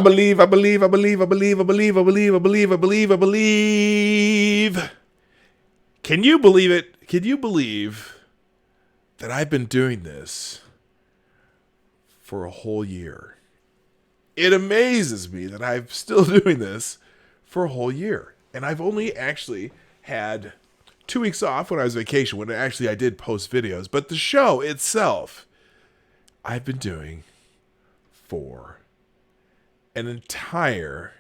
believe. Can you believe it? Can you believe that I've been doing this for a whole year? It amazes me that I'm still doing this for a whole year. And I've only actually had 2 weeks off when I was on vacation, when actually I did post videos. But the show itself, I've been doing for an entire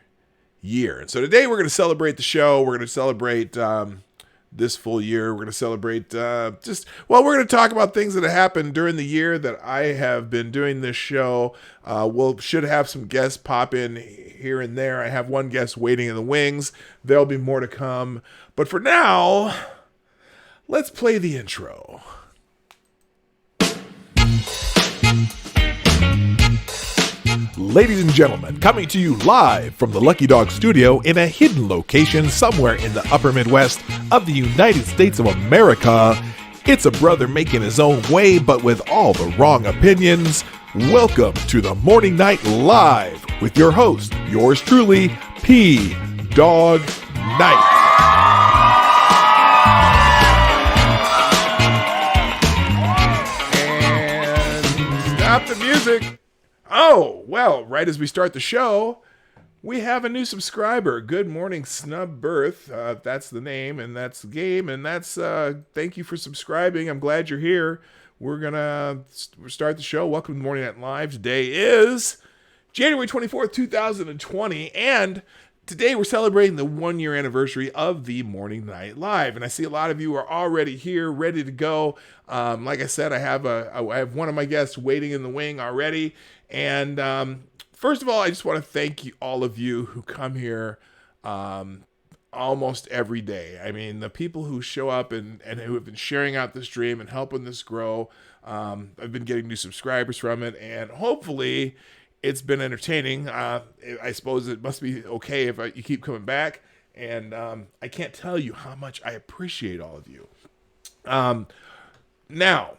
year. And so today we're going to celebrate the show. We're going to celebrate this full year. We're going to celebrate we're going to talk about things that have happened during the year that I have been doing this show. Should have some guests pop in here and there. I have one guest waiting in the wings. There'll be more to come. But for now, let's play the intro. Ladies and gentlemen, coming to you live from the Lucky Dog studio in a hidden location somewhere in the upper Midwest of the United States of America, it's a brother making his own way, but with all the wrong opinions. Welcome to the Morning Night Live with your host, yours truly, PDawg Night. And stop the music. Oh, well, right as we start the show, we have a new subscriber. Good morning, Snub Birth. That's the name, and that's the game, and that's thank you for subscribing. I'm glad you're here. We're going to start the show. Welcome to Morning Night Live. Today is January 24th, 2020, and today we're celebrating the 1-year anniversary of the Morning Night Live, and I see a lot of you are already here, ready to go. Like I said, I have one of my guests waiting in the wing already. And first of all, I just want to thank you, all of you who come here almost every day. I mean, the people who show up and who have been sharing out the stream and helping this grow. I've been getting new subscribers from it, and hopefully it's been entertaining. I suppose it must be okay if you keep coming back. And I can't tell you how much I appreciate all of you. Now,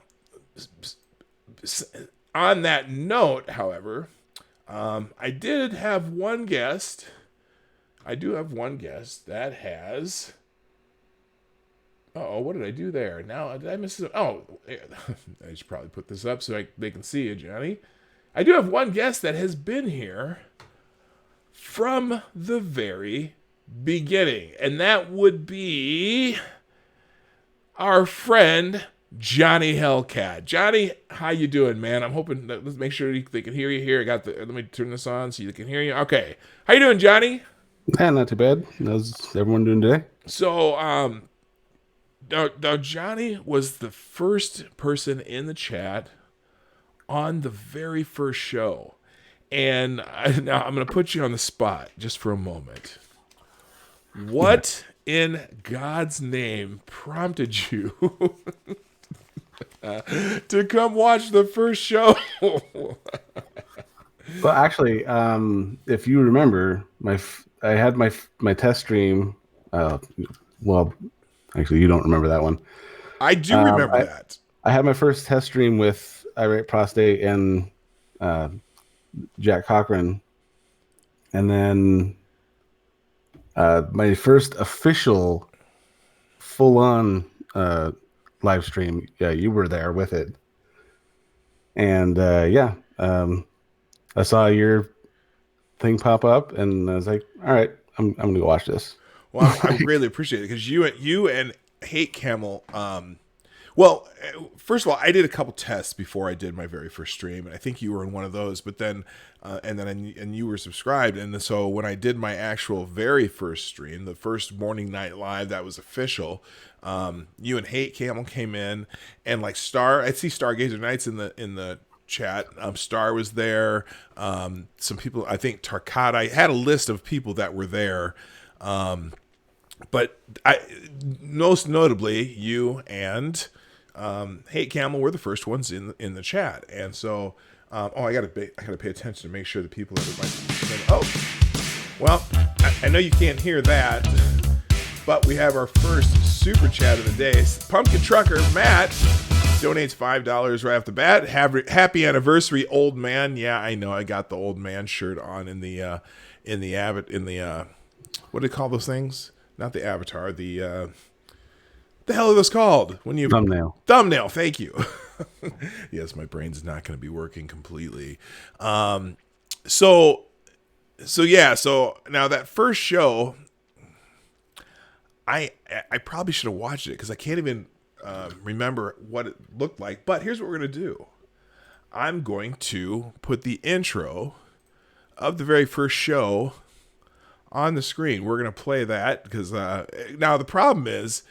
on that note, however, I do have one guest that has... Uh-oh, what did I do there? Now, did I miss it? Oh, I should probably put this up so they can see you, Johnny. I do have one guest that has been here from the very beginning, and that would be our friend Johnny Hellcat. Johnny, how you doing, man? I'm hoping that, let's make sure they can hear you here. Let me turn this on so you can hear you. Okay. How you doing, Johnny? Yeah, not too bad. How's everyone doing today? So, now Johnny was the first person in the chat on the very first show. And now I'm going to put you on the spot just for a moment. What in God's name prompted you to come watch the first show? Well, actually, if you remember, I had my test stream. Well, actually, you don't remember that one. I do remember that. I had my first test stream with Irate Prostate and Jack Cochran, and then my first official full-on live stream. Yeah, you were there with it, and I saw your thing pop up, and I was like, "All right, I'm gonna go watch this." Well, I really appreciate it because you and Hate Camel. First of all, I did a couple tests before I did my very first stream, and I think you were in one of those. But then, and you were subscribed, and so when I did my actual very first stream, the first Morning Night Live that was official, you and Hate Camel came in, and like I see Stargazer Nights in the chat. Star was there. Some people, I think Tarkat. I had a list of people that were there. But most notably, you and Hate Camel were the first ones in the chat, and so I gotta pay attention to make sure the people that might. Oh, well, I know you can't hear that, but we have our first super chat of the day. Pumpkin Trucker Matt donates $5 right off the bat. Happy anniversary, old man. Yeah, I know. I got the old man shirt on in the what do they call those things? Not the avatar. The hell are those called? When you Thumbnail. Thumbnail. Thank you. Yes, my brain's not going to be working completely. So now that first show, I probably should have watched it because I can't even remember what it looked like. But here's what we're going to do. I'm going to put the intro of the very first show on the screen. We're going to play that because now the problem is,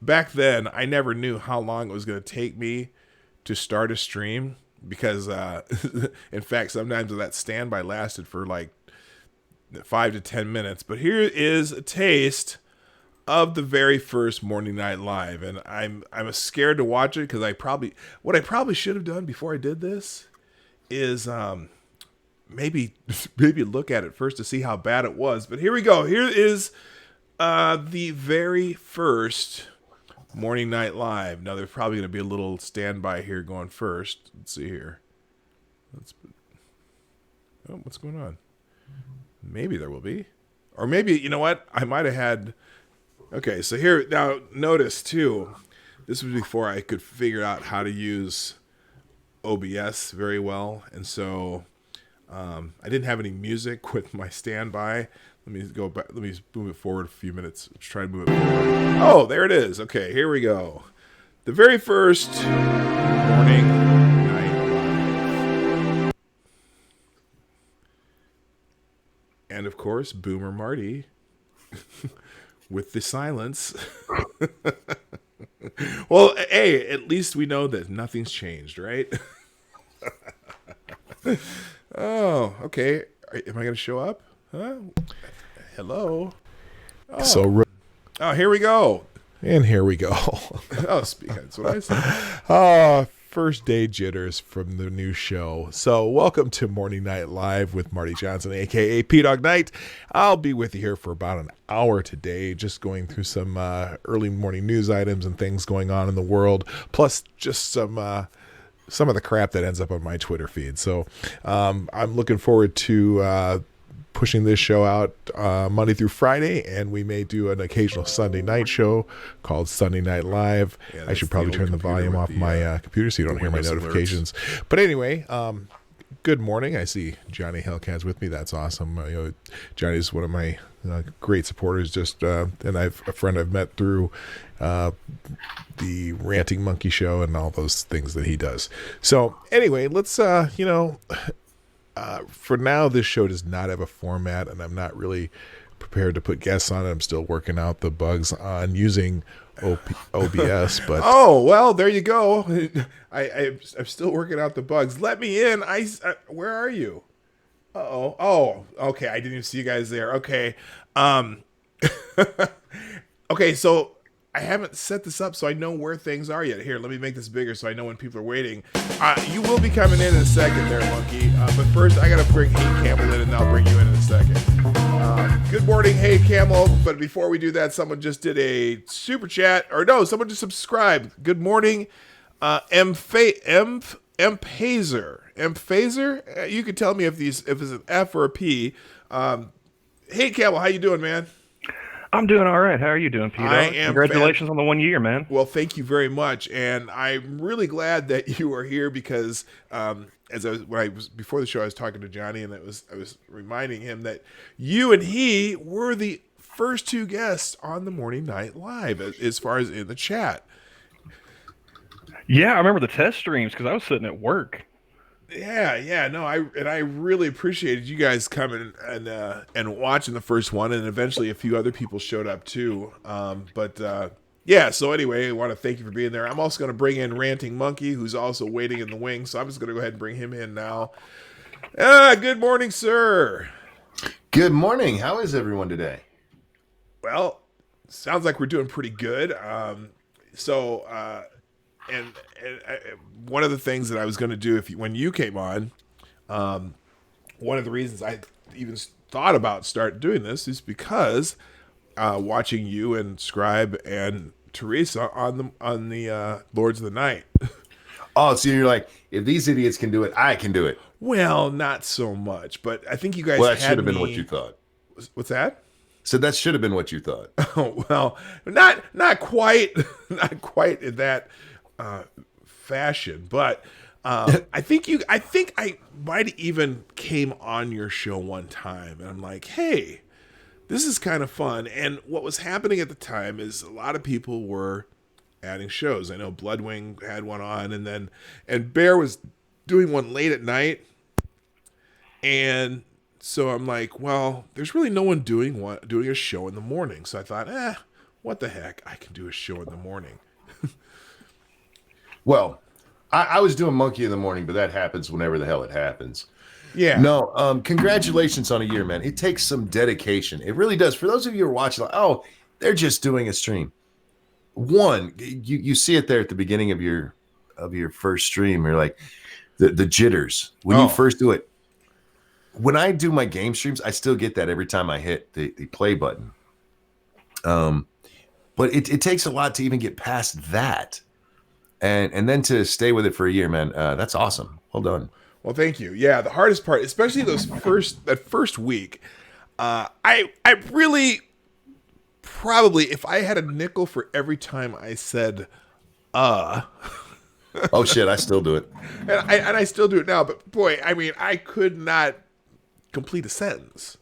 back then I never knew how long it was going to take me to start a stream because, in fact, sometimes that standby lasted for like 5 to 10 minutes. But here is a taste of the very first Morning Night Live, and I'm scared to watch it because what I probably should have done before I did this is maybe look at it first to see how bad it was. But here we go. Here is the very first Morning Night Live. Now there's probably going to be a little standby here going first. Let's see here. What's going on? Maybe there will be, or maybe you know what? I might have had. Okay, so here now. Notice too. This was before I could figure out how to use OBS very well, and so I didn't have any music with my standby. Let me go back. Let me move it forward a few minutes. Let's try to move it forward. Oh, there it is. Okay, here we go. The very first Morning Night Live. And of course, Boomer Marty with the silence. Well, hey, at least we know that nothing's changed, right? Oh, okay. Am I going to show up? Huh? Hello. Oh. Here we go. And here we go. That's what I said. First day jitters from the new show. So welcome to Morning Night Live with Marty Johnson, a.k.a. PDawg Night. I'll be with you here for about an hour today, just going through some early morning news items and things going on in the world, plus just some of the crap that ends up on my Twitter feed. So I'm looking forward to pushing this show out Monday through Friday, and we may do an occasional Sunday night show called Sunday Night Live. Yeah, I should probably turn the volume off my computer so you don't hear my notifications. Alerts. But anyway, good morning. I see Johnny Hellcat's with me. That's awesome. Johnny's one of my great supporters. And I've a friend I've met through the Ranting Monkey Show and all those things that he does. So anyway, let's for now, this show does not have a format, and I'm not really prepared to put guests on it. I'm still working out the bugs on using OBS. But oh, well, there you go. I'm still working out the bugs. Let me in. Where are you? Uh-oh. Oh, okay. I didn't even see you guys there. Okay. Okay, so I haven't set this up so I know where things are yet. Here, let me make this bigger so I know when people are waiting. You will be coming in a second there, Monkey. But first, I got to bring Hey Camel in, and I'll bring you in a second. Good morning, Hey Camel. But before we do that, someone just did a super chat. Or no, someone just subscribed. Good morning, Mphaser. Mphaser? You can tell me if it's an F or a P. Hey Camel, how you doing, man? I'm doing all right. How are you doing, Peter? Congratulations on the 1 year, man. Well, thank you very much, and I'm really glad that you are here because before the show, I was talking to Johnny, and I was reminding him that you and he were the first two guests on the Morning Night Live as far as in the chat. Yeah, I remember the test streams because I was sitting at work. Yeah, no, I really appreciated you guys coming and watching the first one, and eventually a few other people showed up too. Yeah, so anyway, I want to thank you for being there. I'm also going to bring in Ranting Monkey, who's also waiting in the wings, so I'm just going to go ahead and bring him in now. Good morning, sir. Good morning. How is everyone today? Well, sounds like we're doing pretty good. And one of the things that I was going to do when you came on, one of the reasons I even thought about start doing this is because watching you and Scribe and Teresa on the Lords of the Night. Oh, so you're like, if these idiots can do it, I can do it. Well, not so much, but I think you guys. Well, that should have been what you thought. What's that? So that should have been what you thought. Oh, well, not quite, not quite in that fashion, but I think I might have even came on your show one time, and I'm like, hey, this is kind of fun. And what was happening at the time is a lot of people were adding shows. I know Bloodwing had one on, and Bear was doing one late at night, and so I'm like, well, there's really no one doing a show in the morning. So I thought, what the heck, I can do a show in the morning. Well, I was doing Monkey in the Morning, but that happens whenever the hell it happens. Yeah. No, congratulations on a year, man. It takes some dedication. It really does. For those of you who are watching, like, oh, they're just doing a stream. One, you see it there at the beginning of your first stream. You're like the jitters when you first do it. When I do my game streams, I still get that every time I hit the play button. But it takes a lot to even get past that, and then to stay with it for a year, man. That's awesome. Well done. Well, thank you. Yeah, the hardest part, especially that first week, I really. Probably, if I had a nickel for every time I said, oh shit, I still do it. And I still do it now, but boy, I mean, I could not complete a sentence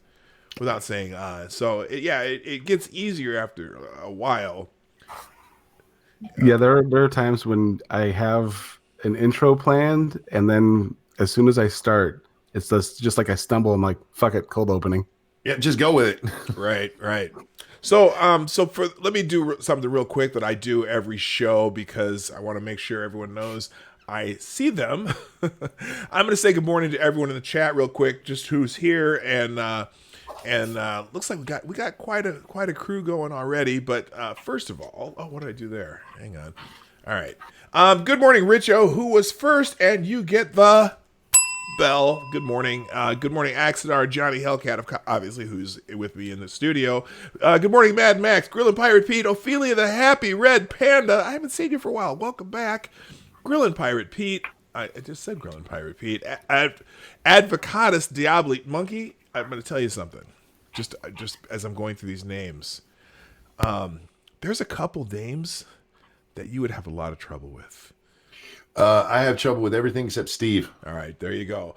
without saying, So, it gets easier after a while. Yeah, there are times when I have an intro planned, and then as soon as I start, it's just like I stumble. I'm like, fuck it, cold opening. Yeah, just go with it. Right. So, let me do something real quick that I do every show because I want to make sure everyone knows I see them. I'm going to say good morning to everyone in the chat real quick, just who's here, and looks like we got quite a crew going already. But first of all, what did I do there? Hang on. All right. Good morning, Richo, who was first, and you get the bell. Good morning. Good morning, Axidar, Johnny Hellcat, obviously, who's with me in the studio. Good morning, Mad Max, Grillin' Pirate Pete, Ophelia the Happy Red Panda. I haven't seen you for a while. Welcome back. Grillin' Pirate Pete. I just said Grillin' Pirate Pete. Advocatus Diabli Monkey. I'm going to tell you something. Just as I'm going through these names. There's a couple names that you would have a lot of trouble with. I have trouble with everything except Steve. All right, there you go.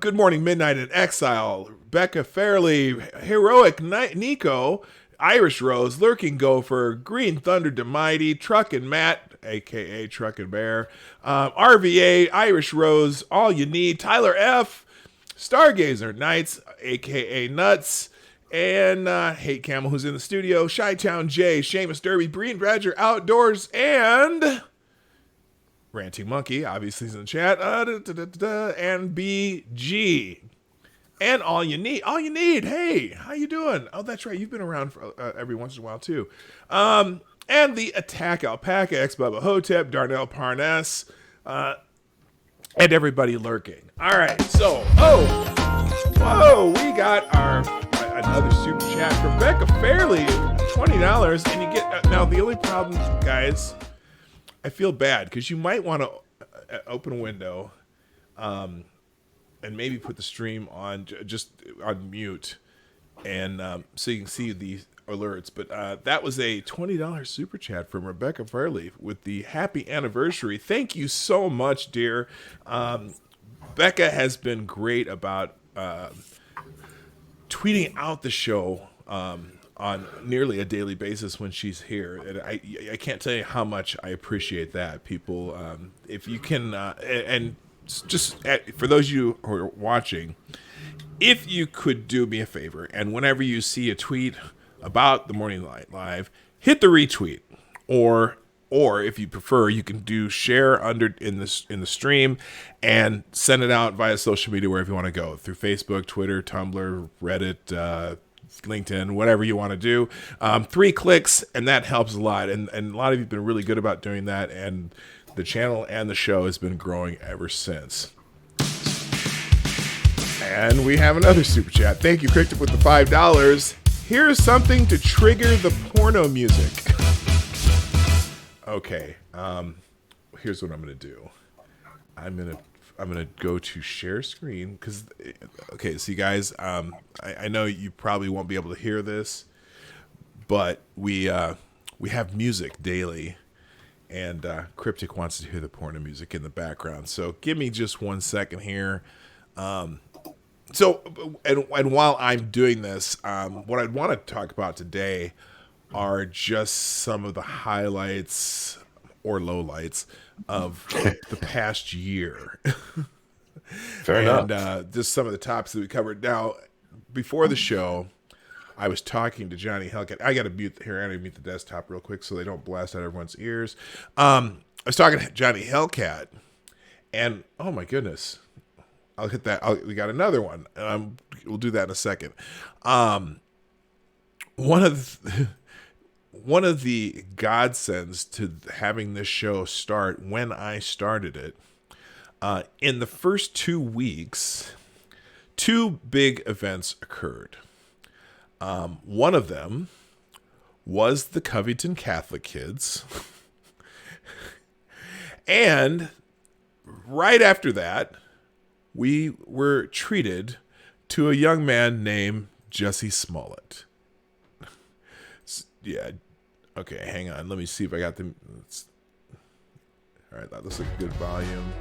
Good morning, Midnight in Exile, Becca Farley, Heroic Nico, Irish Rose, Lurking Gopher, Green Thunder Demighty, Truckin' Matt, a.k.a. Truckin' Bear, RVA, Irish Rose, All You Need, Tyler F., Stargazer Knights, a.k.a. Nuts, and Hate Camel, who's in the studio, Chi-Town J, Seamus Derby, Breen Badger Outdoors, and Ranting Monkey, obviously, is in the chat, and BG. And All You Need. Hey, how you doing? Oh, that's right. You've been around for every once in a while, too. And the Attack Alpaca, X Bubba Hotep, Darnell Parnass, and everybody lurking. All right, so, we got another super chat from Becca Fairley, $20, and you get, now the only problem, guys, I feel bad because you might want to open a window and maybe put the stream on just on mute and so you can see the alerts. But that was a $20 super chat from Rebecca Farley with the happy anniversary. Thank you so much, dear. Becca has been great about tweeting out the show on nearly a daily basis when she's here. And I can't tell you how much I appreciate that. People, if you can, and just for those of you who are watching, if you could do me a favor, and whenever you see a tweet about the Morning Light Live, hit the retweet, or if you prefer, you can do share in the stream and send it out via social media wherever you want to go, through Facebook, Twitter, Tumblr, Reddit, LinkedIn, whatever you want to do. 3 clicks, and that helps a lot. And a lot of you have been really good about doing that, and the channel and the show has been growing ever since. And we have another super chat. Thank you, Cryptic, with the $5. Here's something to trigger the porno music. Okay. Here's what I'm gonna do. I'm gonna go to share screen because okay. See, guys. I know you probably won't be able to hear this, but we have music daily, and Cryptic wants to hear the porno music in the background. So give me just 1 second here. So while I'm doing this, what I'd want to talk about today are just some of the highlights or lowlights of the past year. Fair enough. And just some of the topics that we covered. Now, before the show, I was talking to Johnny Hellcat. I got to mute here. I got to mute the desktop real quick so they don't blast out everyone's ears. I was talking to Johnny Hellcat, and oh my goodness, I'll hit that. We got another one. We'll do that in a second. One of the godsends to having this show start when I started it, in the first 2 weeks, 2 big events occurred. One of them was the Covington Catholic kids. And right after that, we were treated to a young man named Jesse Smollett. Yeah. Okay, hang on. Let me see if I got them. All right, that looks like a good volume.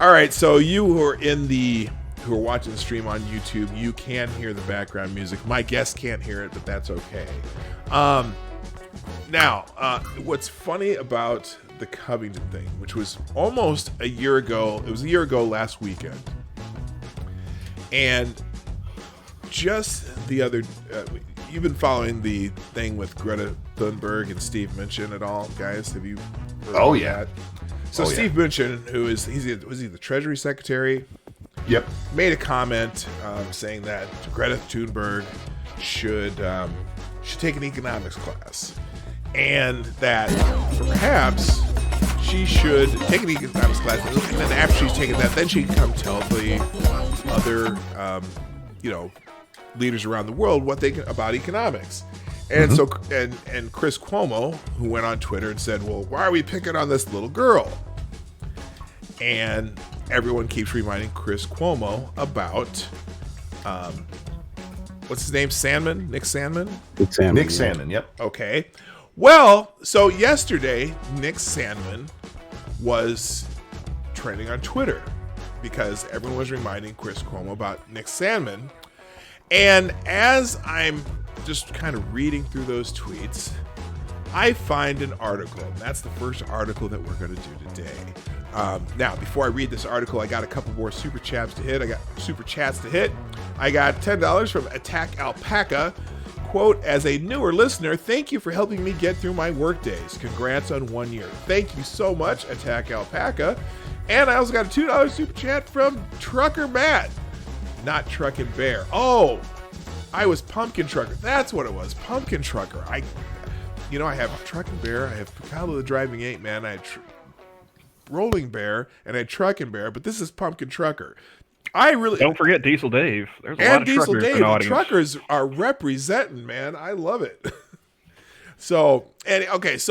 All right, so you who are watching the stream on YouTube, you can hear the background music. My guests can't hear it, but that's okay. Now, what's funny about the Covington thing, which was almost a year ago, it was a year ago last weekend, and just the other, you've been following the thing with Greta Thunberg and Steve Mnuchin at all, guys? Have you heard of that? So Steve Mnuchin, was he the Treasury Secretary? Yep. Made a comment saying that Greta Thunberg should take an economics class, and that perhaps she should take an economics class, and then after she's taken that, then she can come tell the other, leaders around the world what they can about economics. And so, and Chris Cuomo, who went on Twitter and said, "Well, why are we picking on this little girl?" And everyone keeps reminding Chris Cuomo about, what's his name? Sandman? Nick Sandman? Nick Sandman, yep. Okay. Well, so yesterday, Nick Sandman was trending on Twitter because everyone was reminding Chris Cuomo about Nick Sandman. And as I'm just kind of reading through those tweets, I find an article. And that's the first article that we're going to do today. Now, before I read this article, I got a couple more super chats to hit. I got $10 from Attack Alpaca. Quote, "As a newer listener, thank you for helping me get through my work days. Congrats on 1 year." Thank you so much, Attack Alpaca. And I also got a $2 super chat from Trucker Matt. Not Truckin' Bear. Oh, I was Pumpkin Trucker. That's what it was. Pumpkin Trucker. I have Truckin' Bear. I have Picaldo the Driving Ape Man. I had Rolling Bear, and I had Truckin' Bear. But this is Pumpkin Trucker. I really don't forget Diesel Dave. There's a lot of Diesel truckers Dave. in the audience. Truckers are representing, man. I love it. So this.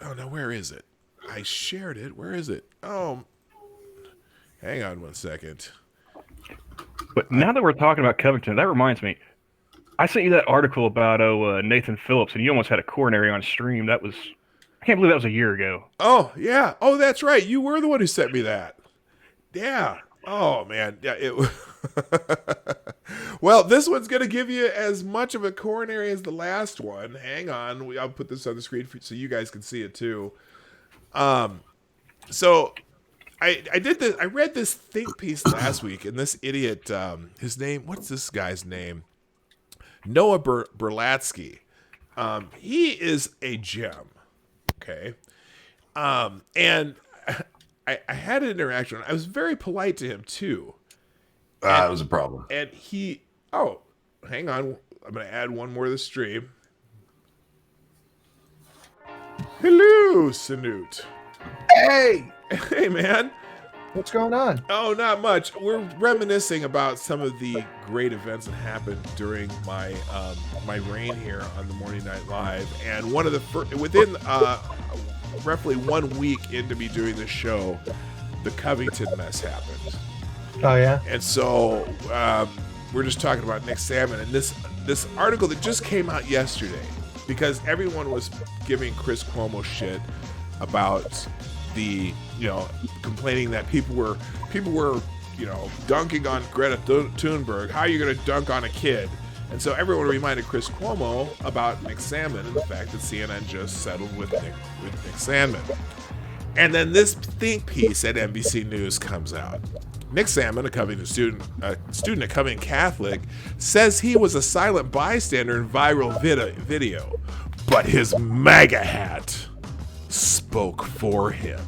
Oh no, where is it? I shared it. Where is it? Oh, hang on 1 second. But now that we're talking about Covington, that reminds me. I sent you that article about Nathan Phillips, and you almost had a coronary on stream. I can't believe that was a year ago. Oh, yeah. Oh, that's right. You were the one who sent me that. Yeah. Oh, man. Yeah. Well, this one's going to give you as much of a coronary as the last one. Hang on. I'll put this on the screen so you guys can see it too. So I did this. I read this think piece last week, and this idiot, what's this guy's name? Noah Berlatsky. He is a gem. Okay. And I had an interaction. I was very polite to him too. That was a problem. And hang on. I'm going to add one more to the stream. Hello, Snoot. Hey, man. What's going on? Oh, not much. We're reminiscing about some of the great events that happened during my my reign here on the Morning Night Live, and one of the within roughly 1 week into me doing this show, the Covington mess happened. Oh yeah. And so we're just talking about Nick Salmon and this article that just came out yesterday, because everyone was giving Chris Cuomo shit about the, complaining that people were, dunking on Greta Thunberg. How are you going to dunk on a kid? And so everyone reminded Chris Cuomo about Nick Salmon and the fact that CNN just settled with Nick Salmon. And then this think piece at NBC News comes out. Nick Salmon, a Covington student at Covington Catholic, says he was a silent bystander in viral video, but his MAGA hat spoke for him,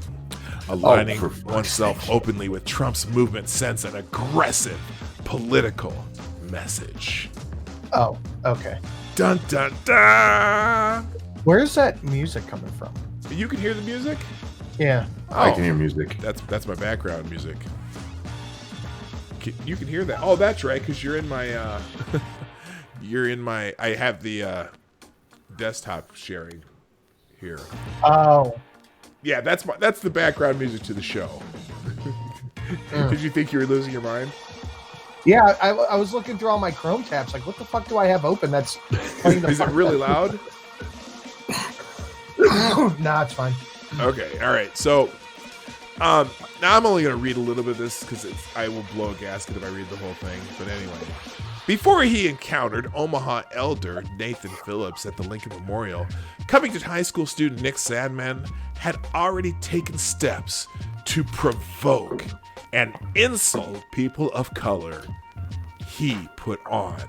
aligning oneself openly with Trump's movement sends an aggressive political message. Oh, okay. Dun dun dun. Where's that music coming from? You can hear the music? Yeah. I can hear music. That's my background music. You can hear that. Oh, that's right, because you're in my I have the desktop sharing here. Oh. Yeah, that's the background music to the show. Did you think you were losing your mind? Yeah, I was looking through all my Chrome tabs, like, what the fuck do I have open that's playing the Is it really loud? Nah, it's fine. Okay, all right. So, now I'm only going to read a little bit of this because I will blow a gasket if I read the whole thing. But anyway, before he encountered Omaha elder Nathan Phillips at the Lincoln Memorial, Covington High School student Nick Salmon had already taken steps to provoke and insult people of color. He put on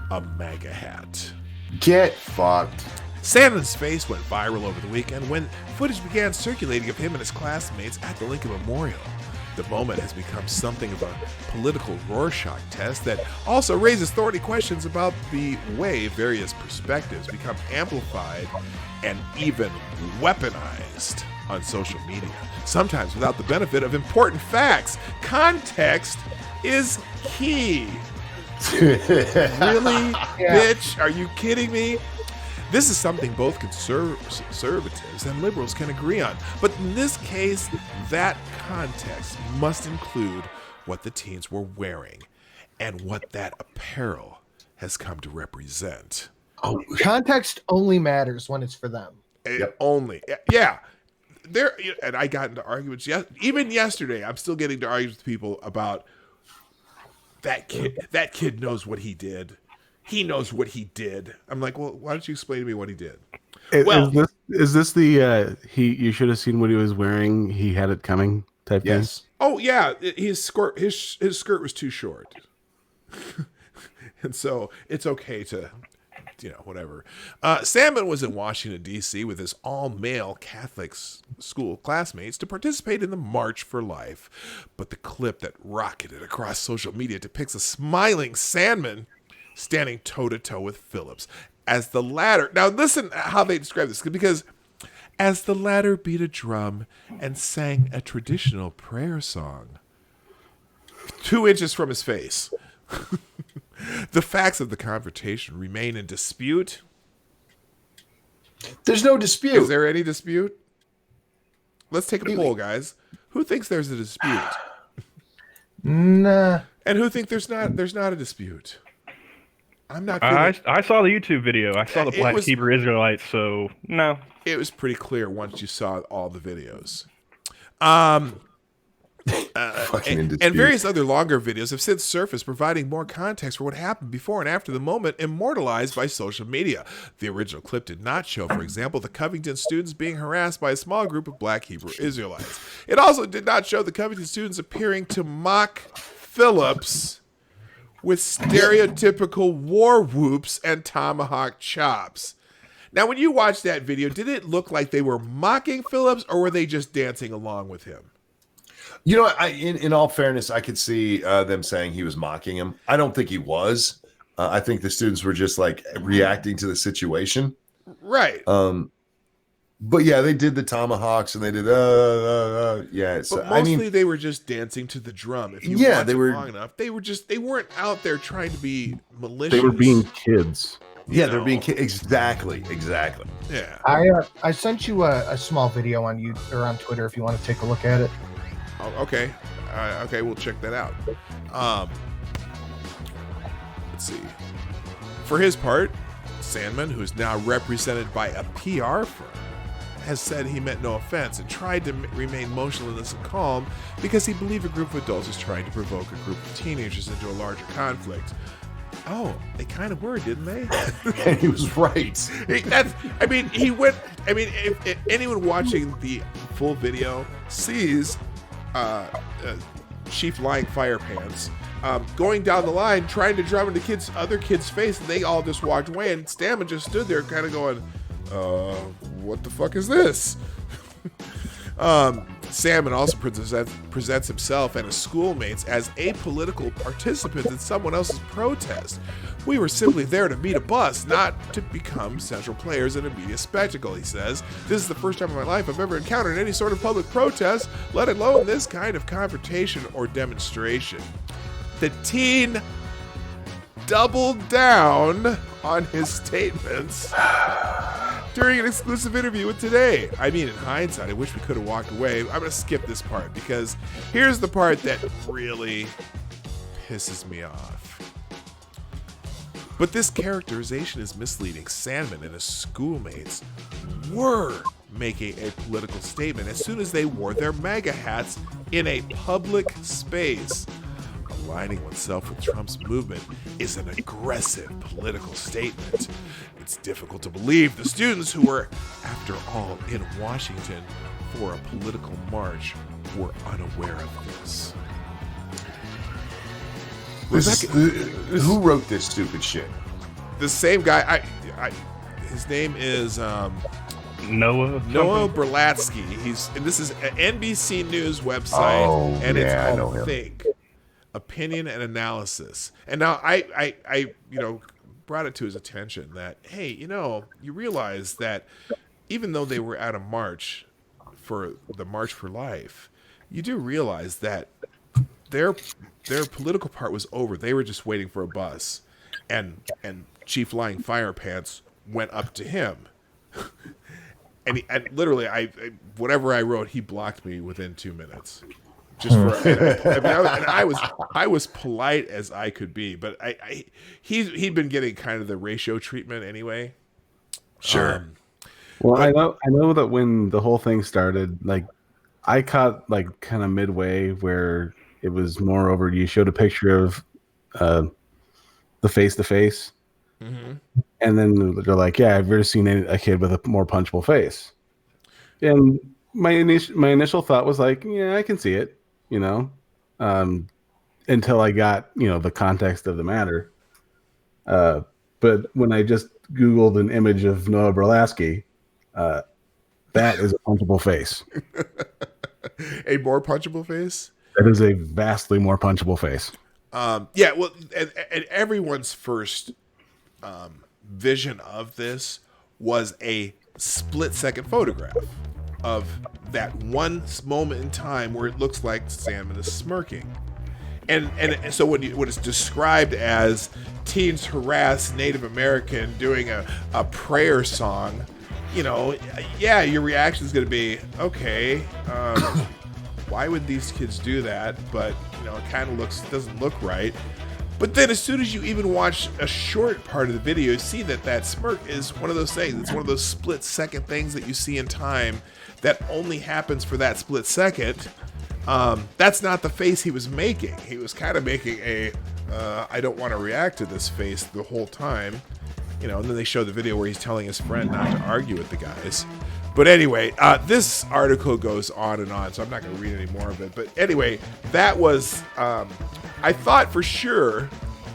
a MAGA hat. Get fucked. Salmon's face went viral over the weekend when footage began circulating of him and his classmates at the Lincoln Memorial. The moment has become something of a political Rorschach test that also raises thorny questions about the way various perspectives become amplified and even weaponized on social media, sometimes without the benefit of important facts. Context is key. Really? Bitch, are you kidding me? This is something both conservatives and liberals can agree on. But in this case, that context must include what the teens were wearing and what that apparel has come to represent. Oh, context only matters when it's for them. Only. Yeah. There, and I got into arguments. Even yesterday, I'm still getting to arguments with people about that kid. That kid knows what he did. He knows what he did. I'm like, well, why don't you explain to me what he did? Is this the you should have seen what he was wearing? He had it coming type thing. Oh yeah, his skirt was too short, and so it's okay to, whatever. Salmon was in Washington D.C. with his all-male Catholic school classmates to participate in the March for Life, but the clip that rocketed across social media depicts a smiling Salmon standing toe-to-toe with Phillips as the latter. Now listen how they describe this, because as the latter beat a drum and sang a traditional prayer song 2 inches from his face. The facts of the confrontation remain in dispute. There's no dispute. Is there any dispute? Let's take a poll, guys. Who thinks there's a dispute? Nah. And who think there's not a dispute? I'm not feeling... I saw the YouTube video. I saw the Black Hebrew Israelites, so no. It was pretty clear once you saw all the videos. And various other longer videos have since surfaced, providing more context for what happened before and after the moment, immortalized by social media. The original clip did not show, for example, the Covington students being harassed by a small group of Black Hebrew Israelites. It also did not show the Covington students appearing to mock Phillips with stereotypical war whoops and tomahawk chops. Now, when you watched that video, did it look like they were mocking Phillips, or were they just dancing along with him? In all fairness, I could see them saying he was mocking him. I don't think he was. I think the students were just like reacting to the situation. Right. But yeah, they did the tomahawks and they did yeah. So, But mostly I mean, they were just dancing to the drum. If you Yeah, watch they it were- long enough, they weren't out there trying to be malicious. They were being kids. yeah, you they're know. being exactly. Yeah. I sent you a small video on you or on Twitter if you want to take a look at it. Oh, okay. Okay, we'll check that out. Let's see. For his part, Sandman, who is now represented by a PR firm, has said he meant no offense and tried to remain motionless and calm because he believed a group of adults was trying to provoke a group of teenagers into a larger conflict. Oh, they kind of were, didn't they? And he was right. If anyone watching the full video sees Chief Lying Fire Pants going down the line trying to drum into other kids' face, and they all just walked away, and Stammen just stood there kind of going, what the fuck is this? Salmon also presents himself and his schoolmates as apolitical participants in someone else's protest. We were simply there to meet a bus, not to become central players in a media spectacle, he says. This is the first time in my life I've ever encountered any sort of public protest, let alone this kind of confrontation or demonstration. The teen doubled down on his statements during an exclusive interview with Today. I mean, in hindsight, I wish we could have walked away. I'm going to skip this part because here's the part that really pisses me off. But this characterization is misleading. Sandman and his schoolmates were making a political statement as soon as they wore their MAGA hats in a public space. Aligning oneself with Trump's movement is an aggressive political statement. It's difficult to believe the students who were, after all, in Washington for a political march were unaware of this. Who wrote this stupid shit? The same guy, his name is Noah Berlatsky. This is an NBC News website, Oh, and yeah, I it's know called him. Think Opinion and Analysis. And now I brought it to his attention that, hey, you realize that even though they were at a march for the March for Life, you do realize that their political part was over. They were just waiting for a bus, and Chief Lying Fire Pants went up to him, and literally, whatever I wrote, he blocked me within 2 minutes. Just for, I was polite as I could be, but he'd been getting kind of the ratio treatment anyway. Sure. Well, I know that when the whole thing started, like I caught like kind of midway where it was more over. You showed a picture of the face to face, and then they're like, "Yeah, I've never seen a kid with a more punchable face." And my initial thought was like, "Yeah, I can see it," until I got the context of the matter. But when I just Googled an image of Noah Berlatsky, that is a punchable face. A more punchable face? That is a vastly more punchable face. Yeah, well, and everyone's first vision of this was a split-second photograph of that one moment in time where it looks like Sandman is smirking. And so when it's described as teens harass Native American doing a prayer song, yeah, your reaction is going to be, okay, why would these kids do that? But, it kind of doesn't look right. But then as soon as you even watch a short part of the video, you see that smirk is one of those things. It's one of those split second things that you see in time that only happens for that split second. That's not the face he was making. He was kind of making I don't want to react to this face the whole time. And then they show the video where he's telling his friend not to argue with the guys. But anyway, this article goes on and on, so I'm not going to read any more of it. But anyway, that was, I thought for sure,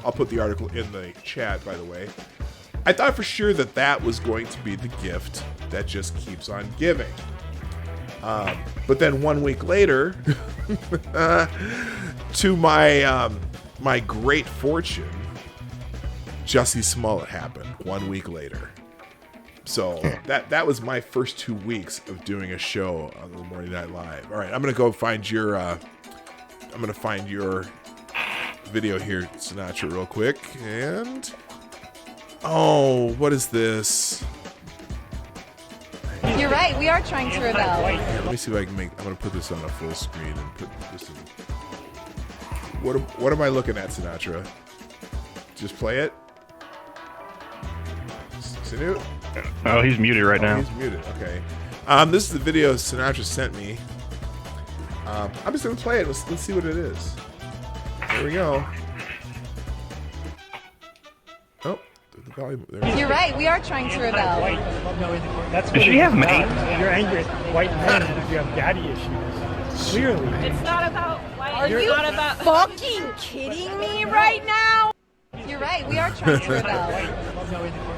I'll put the article in the chat, by the way. I thought for sure that was going to be the gift that just keeps on giving. But then 1 week later, to my great fortune, Jussie Smollett happened 1 week later. So that was my first 2 weeks of doing a show on the Morning Night Live. All right, I'm gonna go find your video here, Sinatra, real quick. And oh, what is this? You're right. We are trying to rebel. Here, let me see if I can make. I'm gonna put this on a full screen and put this in. What am I looking at, Sinatra? Just play it. Sinu? Oh, he's muted right now. He's muted. Okay. This is the video Sinatra sent me. I'm just gonna play it. Let's see what it is. There we go. Oh, the volume. There. You're right. We are trying to rebel. Does she have mates? You're angry at white men if you have daddy issues. Clearly. It's not about white. Are you not about fucking kidding me right now? You're right. We are trying to rebel.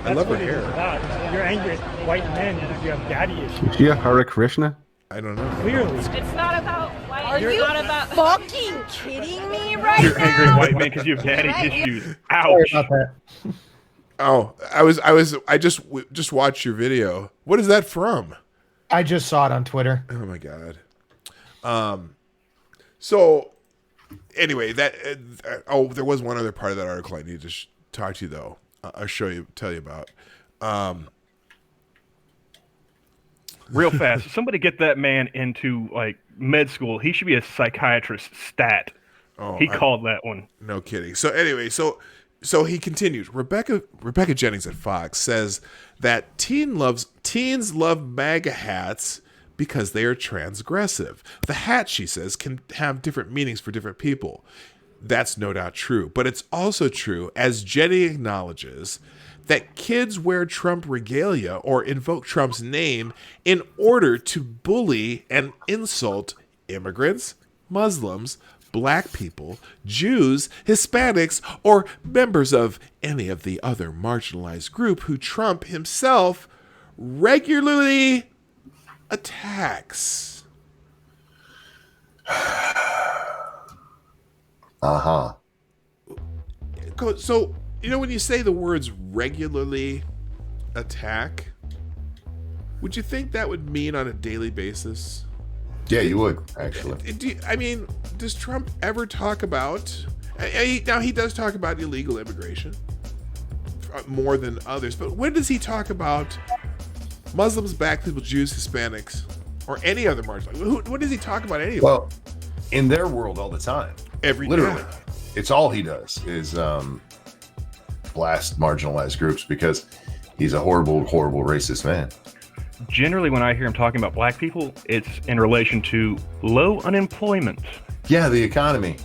I love her what it hair. is about. You're angry at white men if you have daddy issues. Is she a Hare Krishna? I don't know. Clearly. It's not about white. Are you not about fucking kidding me right You're now? angry at white men because you have daddy Right. issues. Sorry Ouch. about that. Oh, I just watched your video. What is that from? I just saw it on Twitter. Oh my god. So anyway, that there was one other part of that article I need to talk to you though. I'll tell you about. Real fast. Somebody get that man into like med school. He should be a psychiatrist stat. Oh, He called that one. No kidding. So anyway, so he continues. Rebecca Jennings at Fox says that teens love MAGA hats because they are transgressive. The hat, she says, can have different meanings for different people. That's no doubt true. But it's also true, as Jenny acknowledges, that kids wear Trump regalia or invoke Trump's name in order to bully and insult immigrants, Muslims, Black people, Jews, Hispanics, or members of any of the other marginalized group who Trump himself regularly attacks. Uh-huh. So, when you say the words regularly attack, would you think that would mean on a daily basis? Yeah, you would, actually. Does Trump ever talk about... Now, he does talk about illegal immigration more than others, but when does he talk about Muslims, Black people, Jews, Hispanics, or any other marginalized? When does he talk about any of them? Well, in their world all the time. Literally. Yeah. It's all he does is blast marginalized groups because he's a horrible, horrible racist man. Generally, when I hear him talking about black people, it's in relation to low unemployment. Yeah, the economy.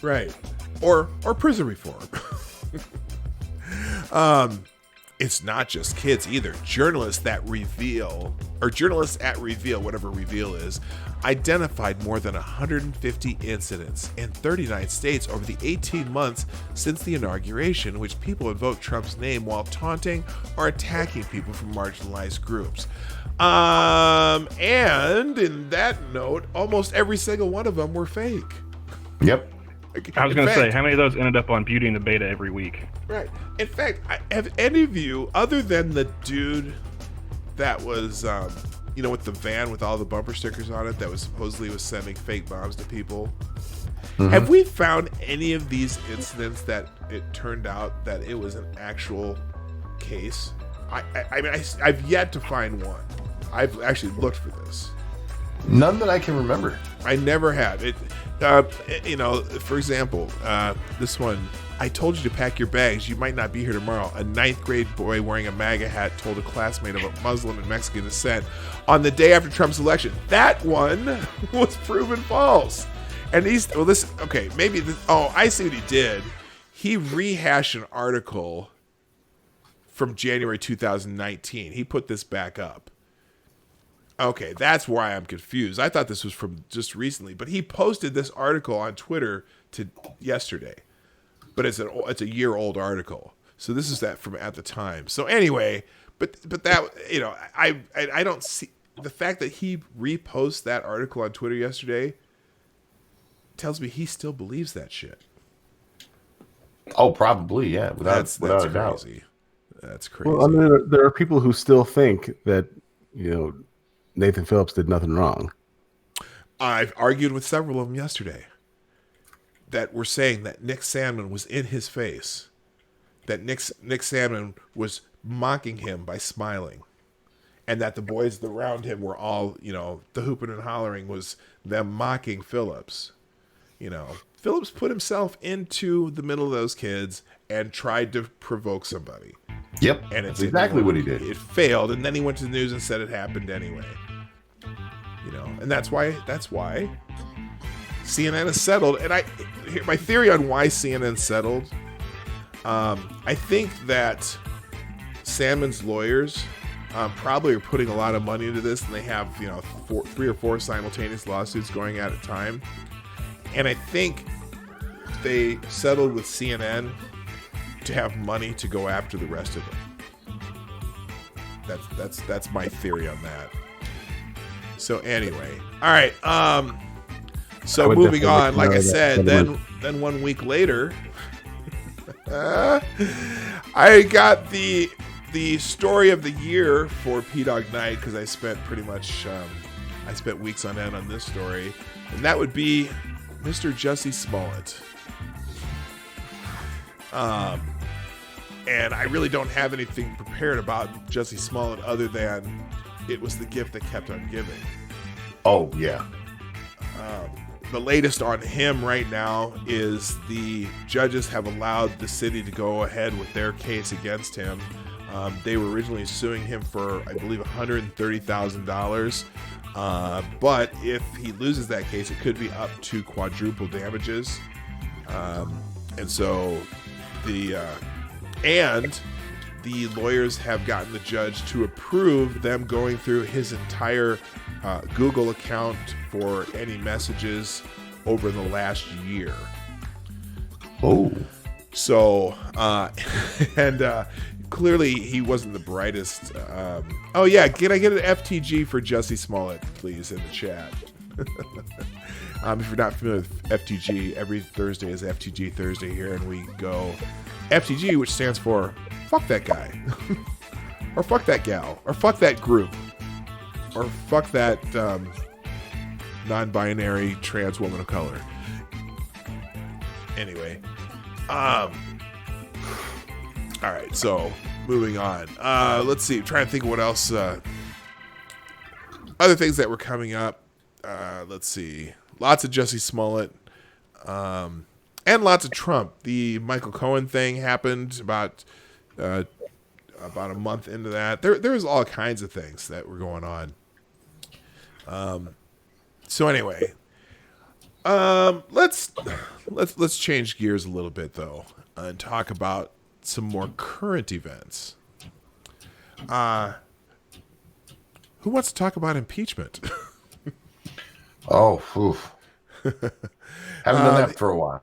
Right. Or prison reform. It's not just kids either. Journalists at Reveal, whatever Reveal is, identified more than 150 incidents in 39 states over the 18 months since the inauguration in which people invoked Trump's name while taunting or attacking people from marginalized groups. And in that note, almost every single one of them were fake. Yep. I was going to say, how many of those ended up on Beauty and the Beta every week? Right. In fact, have any of you, other than the dude that was, with the van with all the bumper stickers on it that was supposedly was sending fake bombs to people, have we found any of these incidents that it turned out that it was an actual case? I've yet to find one. I've actually looked for this. None that I can remember. I never have. For example, this one, I told you to pack your bags. You might not be here tomorrow. A 9th grade boy wearing a MAGA hat told a classmate of a Muslim and Mexican descent on the day after Trump's election. That one was proven false. And I see what he did. He rehashed an article from January 2019. He put this back up. Okay, that's why I'm confused. I thought this was from just recently, but he posted this article on Twitter yesterday. But it's a year-old article, so this is that from at the time. So anyway, but that I don't see the fact that he reposts that article on Twitter yesterday tells me he still believes that shit. Oh, probably, yeah, without a doubt. Crazy. That's crazy. Well, I mean, there are people who still think that, Nathan Phillips did nothing wrong. I've argued with several of them yesterday that were saying that Nick Sandman was in his face, that Nick Sandman was mocking him by smiling, and that the boys around him were all, the hooping and hollering was them mocking Phillips. Phillips put himself into the middle of those kids and tried to provoke somebody. Yep, And that's exactly what he did. It failed, and then he went to the news and said it happened anyway. And that's why CNN is settled. And my theory on why CNN settled, I think that Sandman's lawyers probably are putting a lot of money into this, and they have 3 or 4 simultaneous lawsuits going at a time. And I think they settled with CNN to have money to go after the rest of them. That's my theory on that. So anyway, all right. So moving on, like I said, then 1 week later, I got the story of the year for PDawg Night, because I spent pretty much I spent weeks on end on this story, and that would be Mr. Jussie Smollett. And I really don't have anything prepared about Jussie Smollett other than it was the gift that kept on giving. Oh, yeah. The latest on him right now is the judges have allowed the city to go ahead with their case against him. They were originally suing him for, I believe, $130,000. But if he loses that case, it could be up to quadruple damages. And so the lawyers have gotten the judge to approve them going through his entire Google account for any messages over the last year. Oh. So, clearly he wasn't the brightest. Oh yeah, can I get an FTG for Jussie Smollett, please, in the chat? If you're not familiar with FTG, every Thursday is FTG Thursday here, and we go FTG, which stands for fuck that guy, or fuck that gal, or fuck that group, or fuck that non-binary trans woman of color. Anyway, all right, so moving on. Let's see. I'm trying to think of what else. Other things that were coming up. Let's see. Lots of Jussie Smollett, and lots of Trump. The Michael Cohen thing happened about a month into that. There was all kinds of things that were going on. So anyway, let's change gears a little bit though, and talk about some more current events. Who wants to talk about impeachment? Oh, oof. Haven't done that for a while.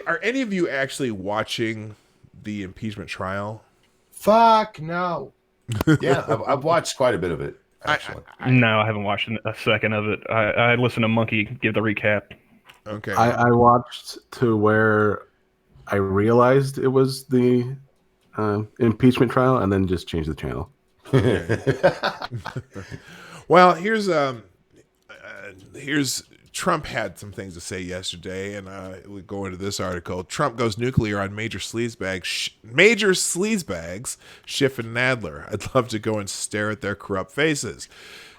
Are any of you actually watching the impeachment trial? Fuck no. Yeah, I've watched quite a bit of it, actually. No, I haven't watched a second of it. I listened to Monkey give the recap. Okay. I watched to where I realized it was the impeachment trial, and then just changed the channel. Well, here's Trump had some things to say yesterday, and we go into this article. Trump goes nuclear on major sleazebags, Schiff and Nadler. I'd love to go and stare at their corrupt faces.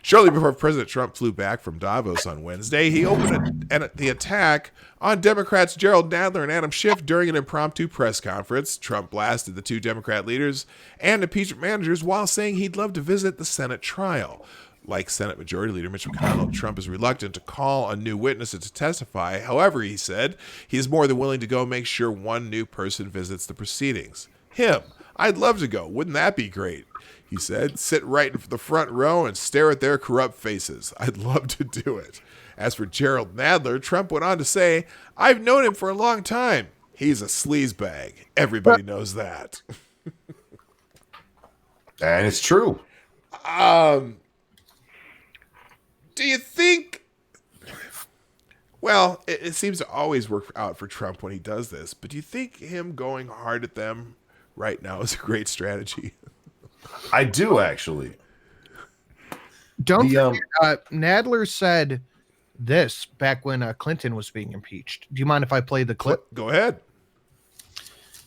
Shortly before President Trump flew back from Davos on Wednesday, he opened the attack on Democrats Gerald Nadler and Adam Schiff during an impromptu press conference. Trump blasted the two Democrat leaders and impeachment managers while saying he'd love to visit the Senate trial. Like Senate Majority Leader Mitch McConnell, Trump is reluctant to call on new witnesses to testify. However, he said he is more than willing to go make sure one new person visits the proceedings. Him. I'd love to go. Wouldn't that be great? He said, sit right in the front row and stare at their corrupt faces. I'd love to do it. As for Gerald Nadler, Trump went on to say, I've known him for a long time. He's a sleazebag. Everybody knows that. And it's true. Do you think... Well, it seems to always work out for Trump when he does this, but do you think him going hard at them right now is a great strategy. I do actually. Don't forget, Nadler said this back when Clinton was being impeached. Do you mind if I play the clip? Go ahead.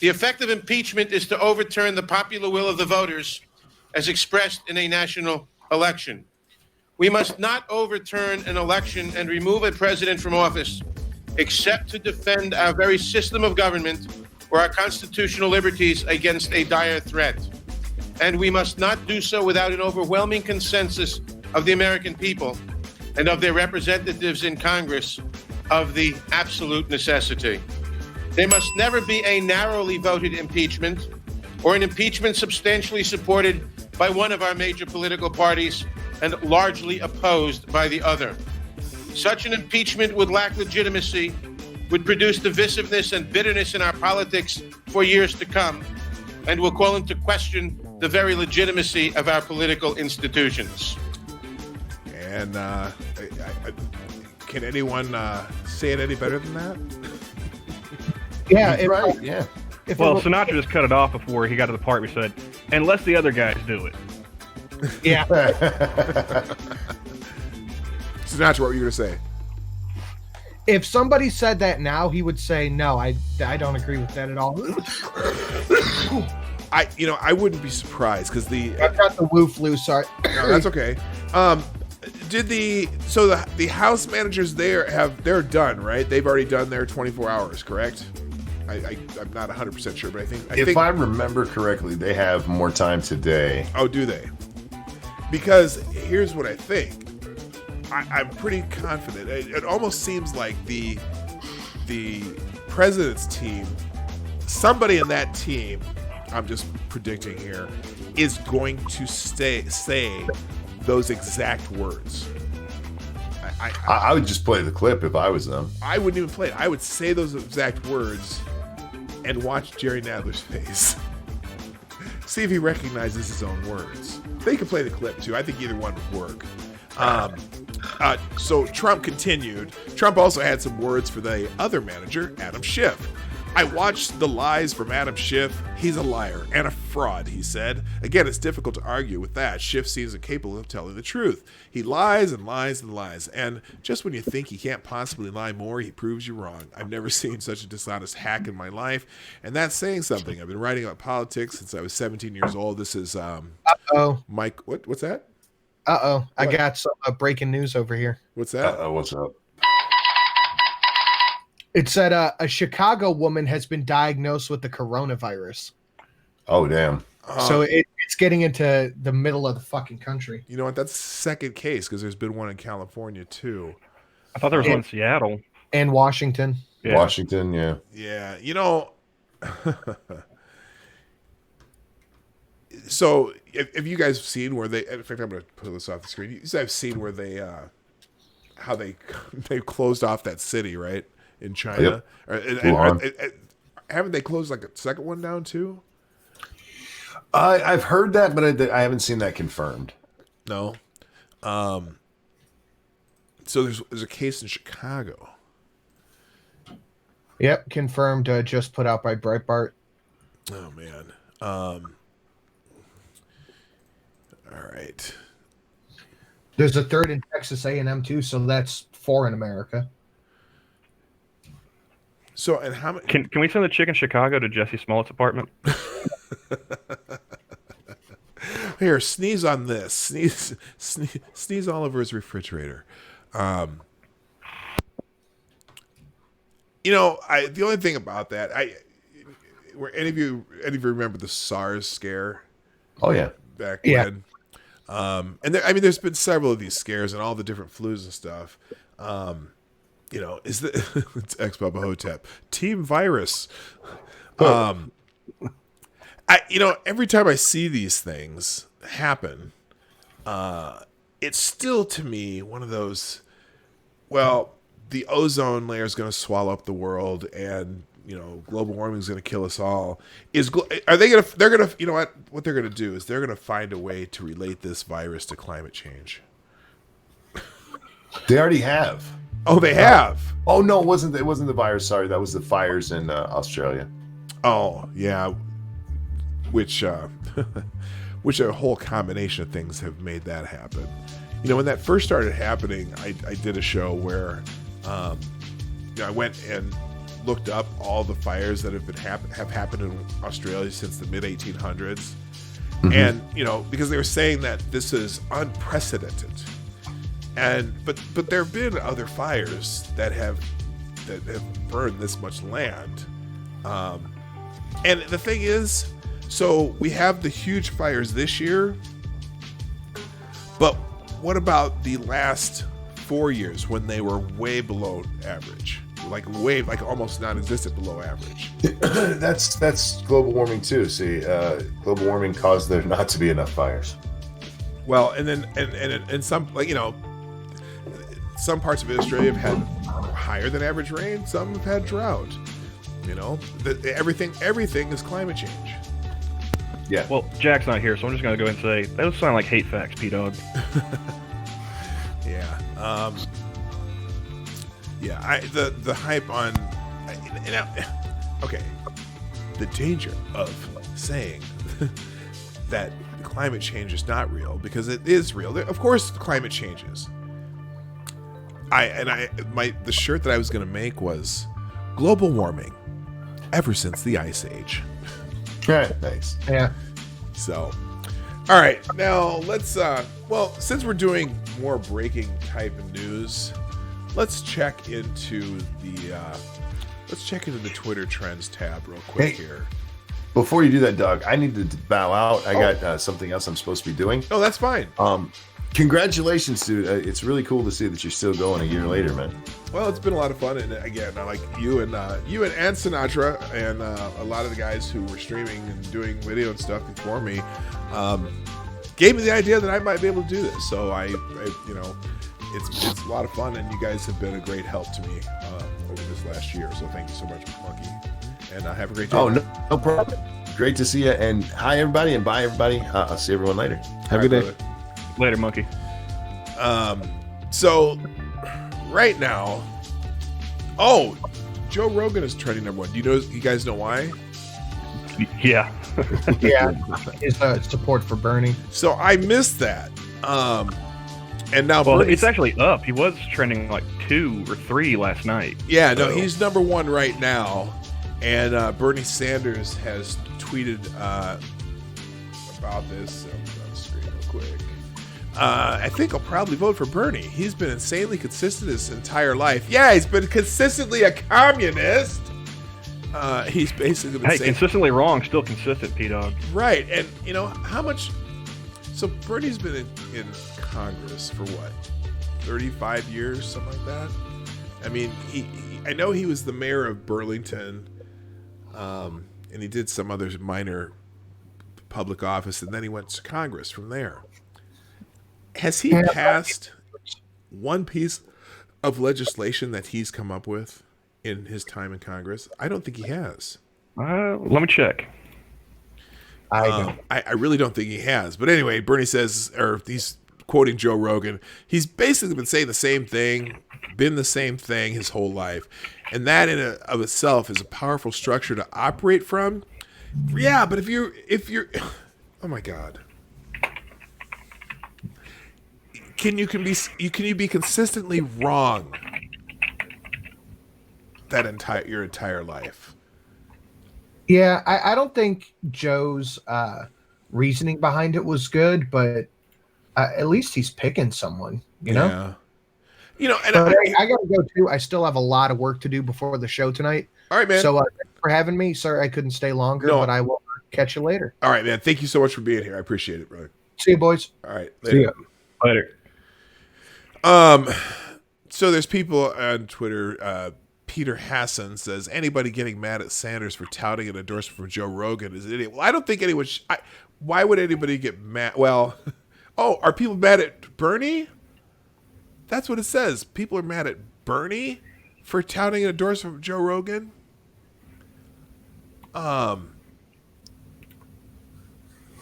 The effect of impeachment is to overturn the popular will of the voters as expressed in a national election. We must not overturn an election and remove a president from office except to defend our very system of government or our constitutional liberties against a dire threat. And we must not do so without an overwhelming consensus of the American people and of their representatives in Congress of the absolute necessity. There must never be a narrowly voted impeachment or an impeachment substantially supported by one of our major political parties and largely opposed by the other. Such an impeachment would lack legitimacy, would produce divisiveness and bitterness in our politics for years to come, and will call into question the very legitimacy of our political institutions. And can anyone say it any better than that? Yeah, Right. Yeah. Well, Sinatra just cut it off before he got to the part where he said, unless the other guys do it. Yeah. Sinatra, what were you going to say? If somebody said that now, he would say, no, I don't agree with that at all. I wouldn't be surprised because I've got the woo flu, sorry. No, that's okay. The house managers they're done, right? They've already done their 24 hours, correct? I'm not 100% sure, but I think If I remember correctly, they have more time today. Oh, do they? Because here's what I think. I'm pretty confident. It almost seems like the president's team, somebody in that team, I'm just predicting here, is going to say those exact words. I would just play the clip if I was them. I wouldn't even play it. I would say those exact words and watch Jerry Nadler's face. See if he recognizes his own words. They could play the clip too. I think either one would work. So Trump continued. Trump also had some words for the other manager, Adam Schiff. I watched the lies from Adam Schiff. He's a liar and a fraud, he said. Again, it's difficult to argue with that. Schiff seems incapable of telling the truth. He lies and lies and lies. And just when you think he can't possibly lie more, he proves you wrong. I've never seen such a dishonest hack in my life. And that's saying something. I've been writing about politics since I was 17 years old. This is Mike. What's that? I got some breaking news over here. What's that? What's up? It said a Chicago woman has been diagnosed with the coronavirus. Oh, damn. So it's getting into the middle of the fucking country. You know what? That's the second case because there's been one in California too. I thought there was one in Seattle. And Washington. Yeah. Washington, yeah. Yeah, you know. So, if you guys have seen where they, in fact, I'm going to pull this off the screen. You guys have seen where they, how they closed off that city, right, in China. Yep. Haven't they closed like a second one down too? I've heard that, but I haven't seen that confirmed. No. So there's a case in Chicago. Yep, confirmed. Just put out by Breitbart. Oh man. All right. There's a third in Texas A&M too, so that's 4 in America. So, and how many? Can we send the chick in Chicago to Jesse Smollett's apartment? Here, sneeze on this. Sneeze all over his refrigerator. You know, the only thing about that, were any of you remember the SARS scare? Oh yeah, back when. And there's been several of these scares and all the different flus and stuff. You know, it's ex-Bubba Hotep Team Virus. Every time I see these things happen, it's still to me one of those. Well, the ozone layer is going to swallow up the world, and global warming is going to kill us all. They're going to, you know what they're going to do is they're going to find a way to relate this virus to climate change. They already have. Oh, they have. Oh no, it wasn't the virus. Sorry, that was the fires in Australia. Oh yeah. which which a whole combination of things have made that happen. You know, when that first started happening, I did a show where I went and looked up all the fires that have happened in Australia since the mid 1800s, and because they were saying that this is unprecedented, but there have been other fires that have burned this much land, and the thing is, so we have the huge fires this year, but what about the last 4 years when they were way below average? Like almost non-existent below average. That's global warming too. See, global warming caused there not to be enough fires. Well, and some, some parts of Australia have had higher than average rain. Some have had drought. Everything is climate change. Yeah. Well, Jack's not here, so I'm just gonna go ahead and say those sound like hate facts, PDawg. Yeah. Yeah, the hype on, okay, the danger of saying that climate change is not real, because it is real. Of course, climate changes. The shirt that I was going to make was global warming ever since the Ice Age. Right, thanks. Yeah. So, all right, now let's, since we're doing more breaking type of news, let's check into the Twitter trends tab real quick here. Before you do that, Doug, I need to bow out. I got something else I'm supposed to be doing. Oh, that's fine. Congratulations, dude. It's really cool to see that you're still going a year later, man. Well, it's been a lot of fun, and again, I like you and Sinatra and a lot of the guys who were streaming and doing video and stuff before me gave me the idea that I might be able to do this. So I it's a lot of fun, and you guys have been a great help to me over this last year. So thank you so much, Monkey, and have a great day. Oh, no problem. Great to see you, and hi everybody, and bye everybody. I'll see everyone later. Have a good day. Later, Monkey. So right now, Joe Rogan is trending #1. You guys know why? Yeah. Yeah. His support for Bernie. So I missed that. And now it's actually up. He was trending like 2 or 3 last night. Yeah, no, he's #1 right now. And Bernie Sanders has tweeted about this. On the screen real quick. I think I'll probably vote for Bernie. He's been insanely consistent his entire life. Yeah, he's been consistently a communist. He's basically been saying, consistently wrong, still consistent, PDawg. Right, and how much? So Bernie's been in Congress for what, 35 years, something like that. I mean, I know he was the mayor of Burlington, and he did some other minor public office, and then he went to Congress from there. Has he passed one piece of legislation that he's come up with in his time in Congress? I don't think he has. Let me check. I really don't think he has. But anyway, Bernie says, or he's quoting Joe Rogan, he's basically been saying the same thing, been the same thing his whole life. And that in of itself is a powerful structure to operate from. Yeah, but if you're oh my God. Can you be consistently wrong your entire life? Yeah, I don't think Joe's reasoning behind it was good, but at least he's picking someone, you know? And I got to go too. I still have a lot of work to do before the show tonight. All right, man. So thanks for having me. Sorry I couldn't stay longer, but I will catch you later. All right, man. Thank you so much for being here. I appreciate it, brother. See you, boys. All right. Later. See ya. Later. So there's people on Twitter. Peter Hassan says, anybody getting mad at Sanders for touting an endorsement from Joe Rogan is an idiot. Well, I don't think anyone why would anybody get mad? Well, are people mad at Bernie? That's what it says. People are mad at Bernie for touting an endorsement from Joe Rogan.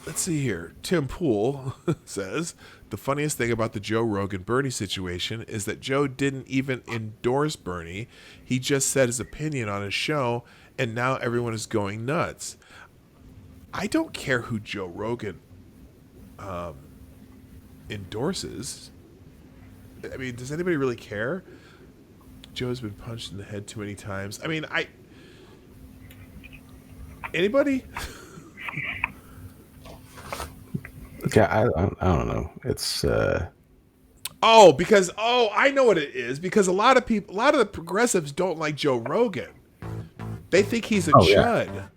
Let's see here. Tim Poole says, the funniest thing about the Joe Rogan Bernie situation is that Joe didn't even endorse Bernie. He just said his opinion on his show, and now everyone is going nuts. I don't care who Joe Rogan endorses. I mean, does anybody really care? Joe's been punched in the head too many times. I mean, anybody? Yeah, I don't know. It's I know what it is. Because a lot of the progressives don't like Joe Rogan. They think he's a chud.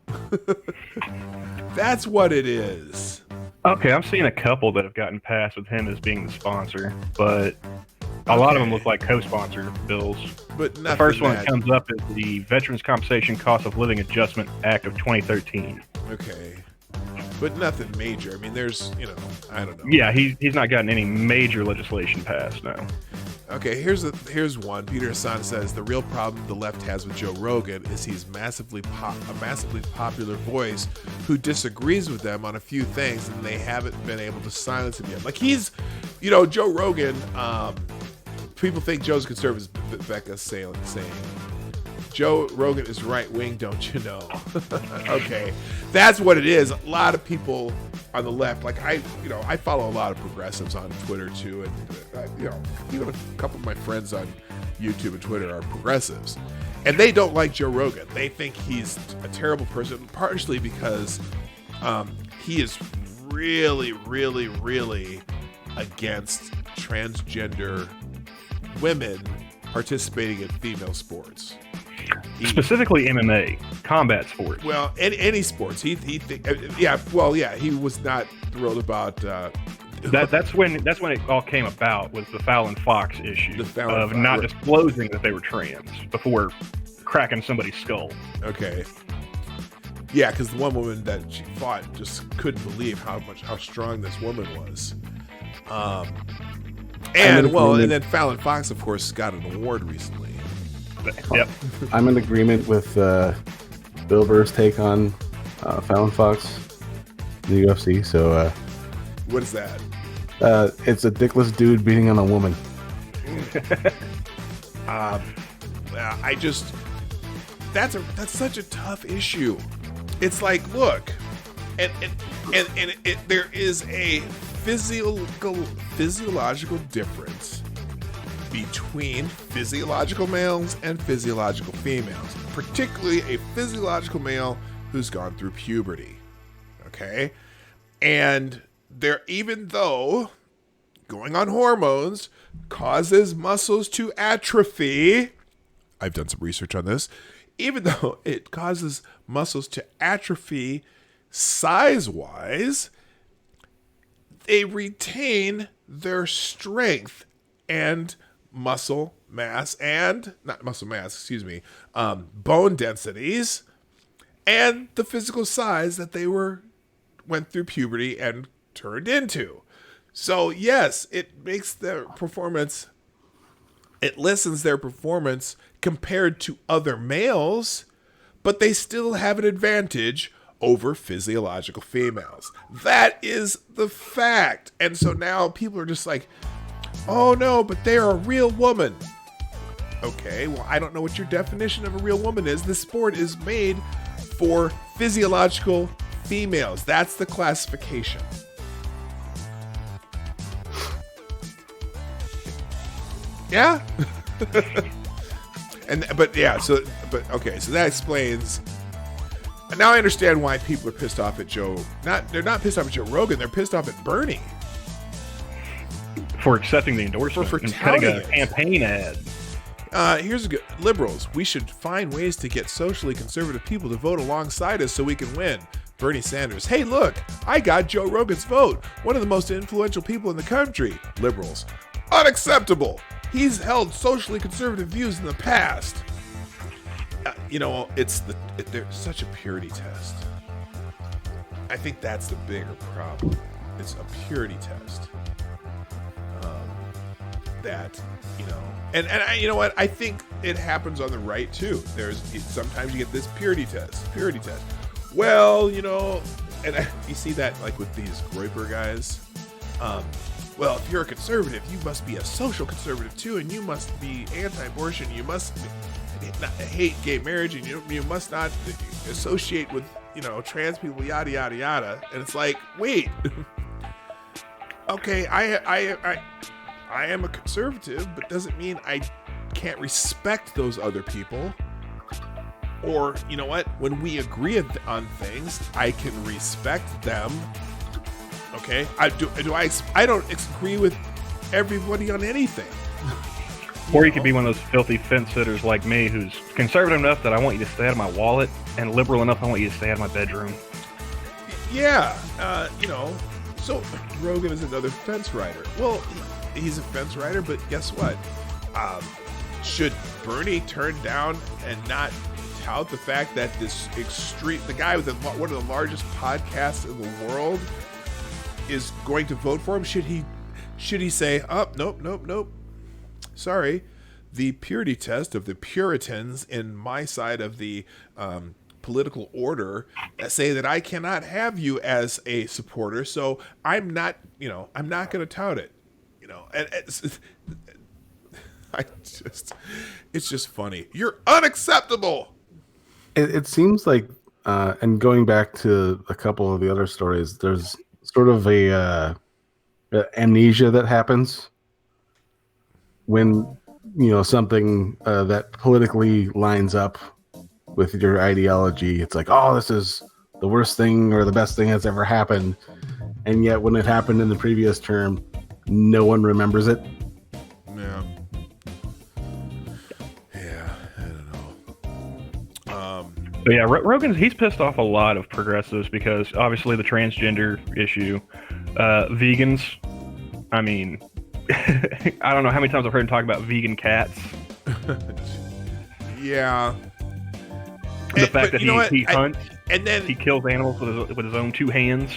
That's what it is. Okay, I'm seeing a couple that have gotten passed with him as being the sponsor, but a lot of them look like co-sponsor bills. But the first one that comes up is the Veterans Compensation Cost of Living Adjustment Act of 2013. Okay. But nothing major. I mean, there's, I don't know. Yeah, he's not gotten any major legislation passed, no. Okay, here's one. Peter Hassan says the real problem the left has with Joe Rogan is he's a massively popular voice who disagrees with them on a few things, and they haven't been able to silence him yet. Like he's, Joe Rogan. People think Joe's conservative. Becca's saying Joe Rogan is right wing, don't you know? Okay, that's what it is. A lot of people on the left, like I follow a lot of progressives on Twitter too, and even a couple of my friends on YouTube and Twitter are progressives, and they don't like Joe Rogan. They think he's a terrible person, partially because he is really, really, really against transgender women participating in female sports. Specifically MMA, combat sports. Well, any sports. He was not thrilled about that's when it all came about, was the Fallon Fox issue of not disclosing that they were trans before cracking somebody's skull. Okay. Yeah, because the one woman that she fought just couldn't believe how strong this woman was. And then Fallon Fox, of course, got an award recently. Yep. I'm in agreement with Bill Burr's take on Fallon Fox in the UFC. So, what is that? It's a dickless dude beating on a woman. That's such a tough issue. It's like, look, and there is a physiological difference between physiological males and physiological females, particularly a physiological male who's gone through puberty. Okay? And even though going on hormones causes muscles to atrophy, I've done some research on this, even though it causes muscles to atrophy size-wise, they retain their strength and muscle mass and bone densities and the physical size that they went through puberty and turned into. So yes, it makes their performance, it lessens their performance compared to other males, but they still have an advantage over physiological females. That is the fact. And so now people are just like, oh no, but they're a real woman. Okay, well, I don't know what your definition of a real woman is. This sport is made for physiological females. That's the classification. Yeah? So that explains. And now I understand why people are pissed off at Joe. They're not pissed off at Joe Rogan. They're pissed off at Bernie for accepting the endorsement for and putting a campaign ad. Here's a good liberals. We should find ways to get socially conservative people to vote alongside us so we can win. Bernie Sanders. Hey, look, I got Joe Rogan's vote. One of the most influential people in the country. Liberals. Unacceptable. He's held socially conservative views in the past. There's such a purity test. I think that's the bigger problem. It's a purity test. And you know what? I think it happens on the right too. Sometimes you get this purity test. Well, and you see that like with these Groyper guys. Well, if you're a conservative, you must be a social conservative too, and you must be anti-abortion. You must be. hate gay marriage, and you must not associate with trans people, yada yada yada. And it's like, wait, okay, I am a conservative, but doesn't mean I can't respect those other people. Or, you know what? When we agree on things, I can respect them. Okay? I don't agree with everybody on anything. Or you could be one of those filthy fence sitters like me, who's conservative enough that I want you to stay out of my wallet, and liberal enough I want you to stay out of my bedroom. Yeah, so Rogan is another fence rider. Well, he's a fence rider, but guess what? Should Bernie turn down and not tout the fact that the guy with one of the largest podcasts in the world is going to vote for him? Should he say, oh, nope. Sorry, the purity test of the Puritans in my side of the political order say that I cannot have you as a supporter, so I'm not going to tout it. And it's just funny. You're unacceptable. It seems like, and going back to a couple of the other stories, there's sort of a amnesia that happens when something that politically lines up with your ideology. It's like, oh, this is the worst thing or the best thing that's ever happened, and yet when it happened in the previous term, no one remembers it. Yeah, I don't know. But yeah, he's pissed off a lot of progressives because obviously the transgender issue, vegans. I mean, I don't know how many times I've heard him talk about vegan cats. Yeah. The fact that he hunts and then he kills animals with his own two hands.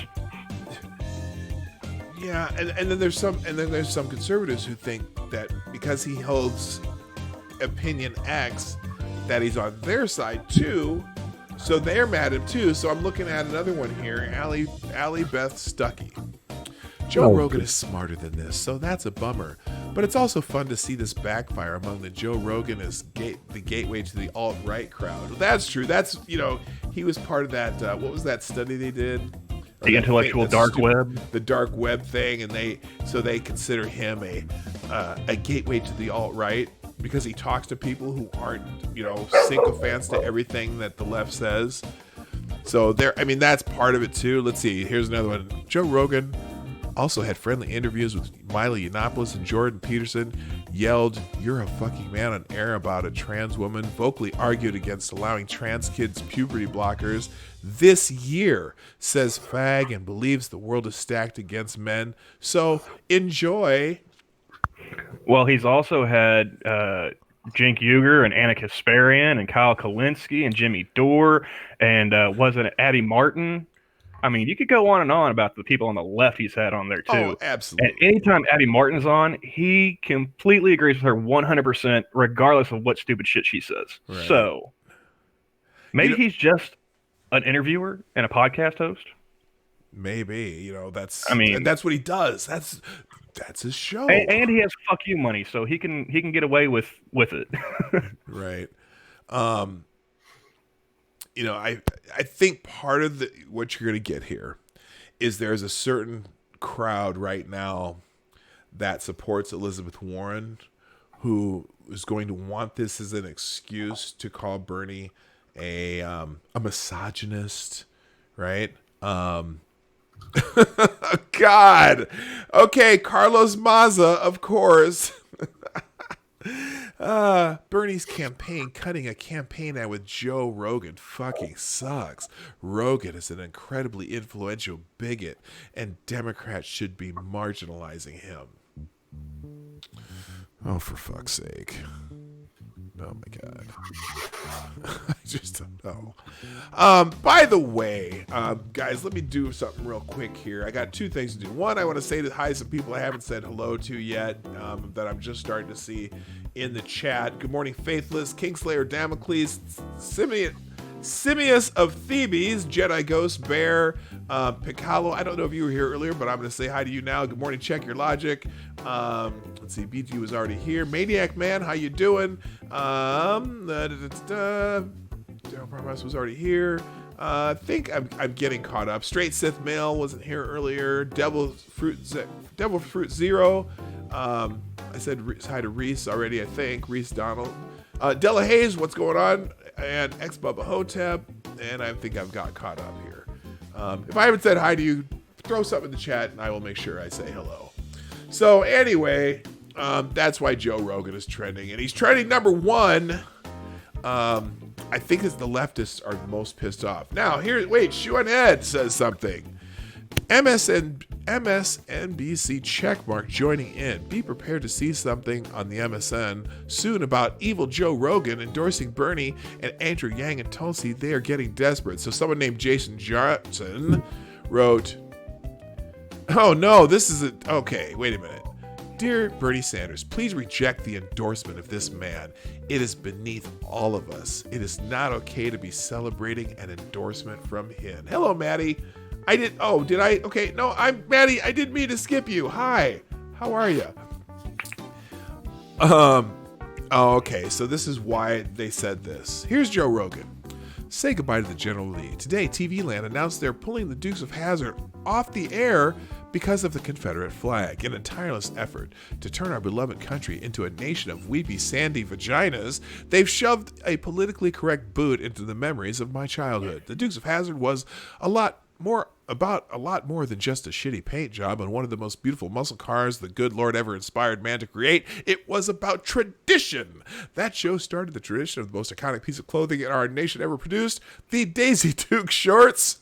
Yeah, and then there's some conservatives who think that because he holds opinion X, that he's on their side too, so they're mad at him too. So I'm looking at another one here, Allie Beth Stuckey. Joe Rogan is smarter than this, so that's a bummer. But it's also fun to see this backfire among the Joe Rogan is the gateway to the alt-right crowd. That's true. That's he was part of that. What was that study they did? The intellectual dark web. The dark web thing, and they consider him a gateway to the alt-right because he talks to people who aren't sycophants to everything that the left says. So that's part of it too. Let's see. Here's another one. Joe Rogan also had friendly interviews with Miley Yiannopoulos and Jordan Peterson, yelled, "You're a fucking man" on air about a trans woman, vocally argued against allowing trans kids puberty blockers this year, says fag, and believes the world is stacked against men. So enjoy. Well, he's also had Cenk Uygur and Anna Kasparian and Kyle Kalinske and Jimmy Dore and wasn't it Abby Martin? I mean, you could go on and on about the people on the left he's had on there, too. Oh, absolutely. And anytime Abby Martin's on, he completely agrees with her 100%, regardless of what stupid shit she says. Right. So, maybe he's just an interviewer and a podcast host? Maybe. That's what he does. That's his show. And he has fuck you money, so he can get away with it. Right. I think part of what you're going to get here is there's a certain crowd right now that supports Elizabeth Warren who is going to want this as an excuse to call Bernie a misogynist, right? God. Okay, Carlos Maza, of course. Bernie's campaign cutting a campaign ad with Joe Rogan fucking sucks. Rogan is an incredibly influential bigot, and Democrats should be marginalizing him. Oh, for fuck's sake. Oh my God. I just don't know. By the way, guys, let me do something real quick here. I got two things to do. One, I want to say hi to some people I haven't said hello to yet, that I'm just starting to see in the chat. Good morning, Faithless, Kingslayer, Damocles, Simius of Thebes, Jedi Ghost Bear, Piccolo. I don't know if you were here earlier, but I'm going to say hi to you now. Good morning. Check your logic. Let's see. BG was already here. Maniac Man, how you doing? Daryl Promise was already here. I think I'm getting caught up. Straight Sith Male wasn't here earlier. Devil Fruit Zero. I said hi to Reese already, I think. Reese Donald. Della Hayes, what's going on? And X Bubba Hotep. And I think I've got caught up here. If I haven't said hi to you, throw something in the chat and I will make sure I say hello. So anyway, that's why Joe Rogan is trending. And he's trending number 1. I think it's the leftists are most pissed off. Now, Shoe on Ed says something. MSNBC checkmark joining in. Be prepared to see something on the MSN soon about evil Joe Rogan endorsing Bernie and Andrew Yang and Tulsi. They are getting desperate. So someone named Jason Johnson wrote, oh no, this isn't, okay, wait a minute. Dear Bernie Sanders, please reject the endorsement of this man. It is beneath all of us. It is not okay to be celebrating an endorsement from him. Hello, Maddie. I'm Maddie. I didn't mean to skip you. Hi. How are you? Okay, so this is why they said this. Here's Joe Rogan. Say goodbye to the General Lee. Today, TV Land announced they're pulling the Dukes of Hazzard off the air because of the Confederate flag. In a tireless effort to turn our beloved country into a nation of weepy, sandy vaginas, they've shoved a politically correct boot into the memories of my childhood. The Dukes of Hazzard was a lot more than just a shitty paint job on one of the most beautiful muscle cars the good Lord ever inspired man to create. It was about tradition. That show started the tradition of the most iconic piece of clothing our nation ever produced, the Daisy Duke shorts.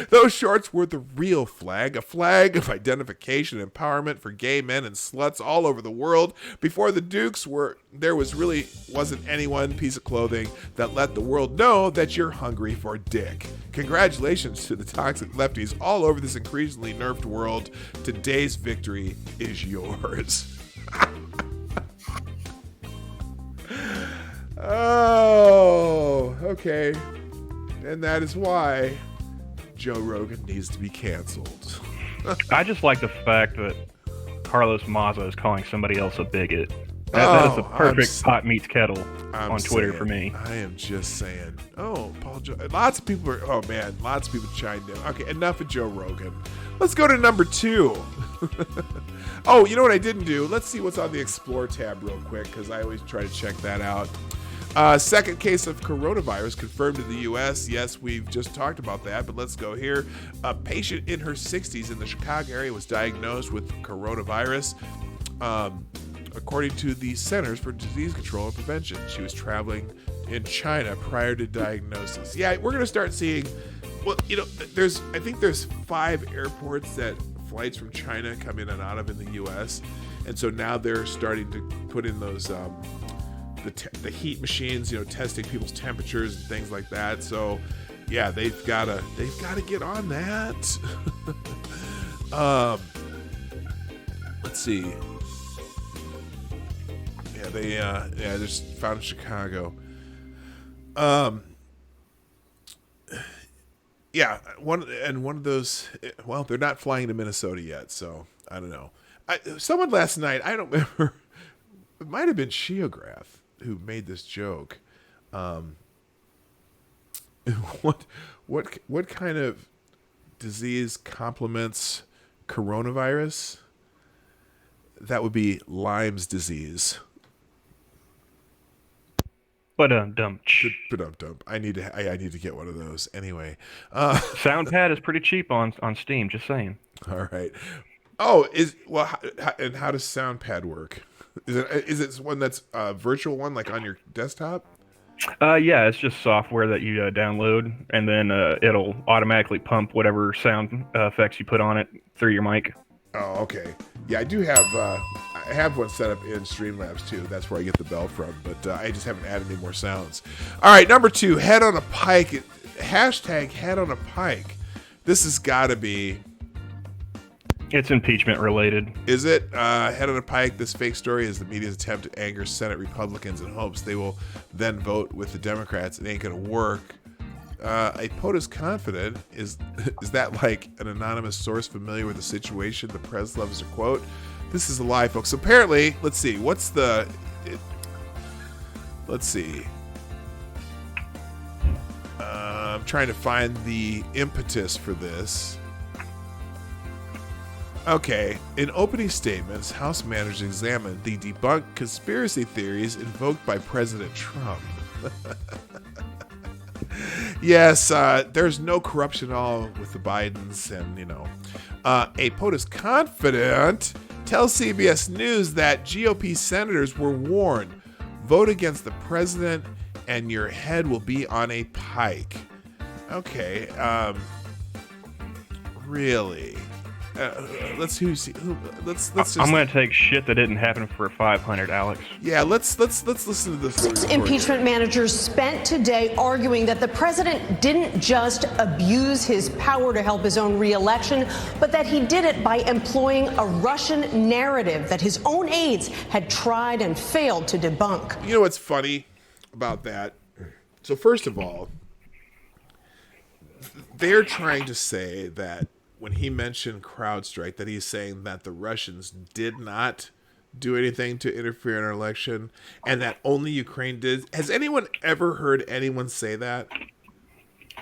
Those shorts were the real flag, a flag of identification and empowerment for gay men and sluts all over the world. Before the Dukes wasn't any one piece of clothing that let the world know that you're hungry for dick. Congratulations to the toxic lefties all over this increasingly nerfed world. Today's victory is yours. Oh, okay. And that is why Joe Rogan needs to be canceled. I just like the fact that Carlos Maza is calling somebody else a bigot. That is the perfect pot meets kettle on Twitter for me. I am just saying. Oh, Paul. Lots of people chimed in. Okay, enough of Joe Rogan. Let's go to number 2. Oh, you know what I didn't do? Let's see what's on the Explore tab real quick, because I always try to check that out. Second case of coronavirus confirmed in the U.S. Yes, we've just talked about that, but let's go here. A patient in her 60s in the Chicago area was diagnosed with coronavirus. According to the Centers for Disease Control and Prevention, she was traveling in China prior to diagnosis. Yeah, we're going to start seeing, well, I think there's 5 airports that flights from China come in and out of in the U.S. And so now they're starting to put in those, the heat machines, testing people's temperatures and things like that. So yeah, they've got to get on that. Let's see. Yeah, they're just found in Chicago. Yeah, one of those. Well, they're not flying to Minnesota yet, so I don't know. Someone last night, I don't remember. It might have been Sheograph who made this joke. What kind of disease complements coronavirus? That would be Lyme's disease. But-dum. I need to get one of those anyway. SoundPad is pretty cheap on Steam. Just saying. All right. Oh, and how does SoundPad work? Is it one that's a virtual one, like on your desktop? Yeah, it's just software that you download, and then it'll automatically pump whatever sound effects you put on it through your mic. Oh, okay. Yeah, I do have. I have one set up in Streamlabs too. That's where I get the bell from, but I just haven't added any more sounds. All right, number 2, head on a pike. Hashtag head on a pike. This has got to be It's impeachment related. Is it? Head on a pike, this fake story is the media's attempt to anger Senate Republicans in hopes they will then vote with the Democrats. It ain't gonna work. A POTUS confident. Is that like an anonymous source familiar with the situation the press loves to quote? This is a lie, folks. Apparently, let's see. Let's see. I'm trying to find the impetus for this. Okay, in opening statements, House managers examined the debunked conspiracy theories invoked by President Trump. Yes, there's no corruption at all with the Bidens, and a POTUS confidant tells CBS News that GOP senators were warned, vote against the president and your head will be on a pike. Okay, really? Let's just. I'm going to take shit that didn't happen for 500, Alex. Yeah, let's listen to this. Impeachment managers spent today arguing that the president didn't just abuse his power to help his own re-election, but that he did it by employing a Russian narrative that his own aides had tried and failed to debunk. You know what's funny about that? So first of all, they're trying to say that when he mentioned CrowdStrike, that he's saying that the Russians did not do anything to interfere in our election and that only Ukraine did. Has anyone ever heard anyone say that?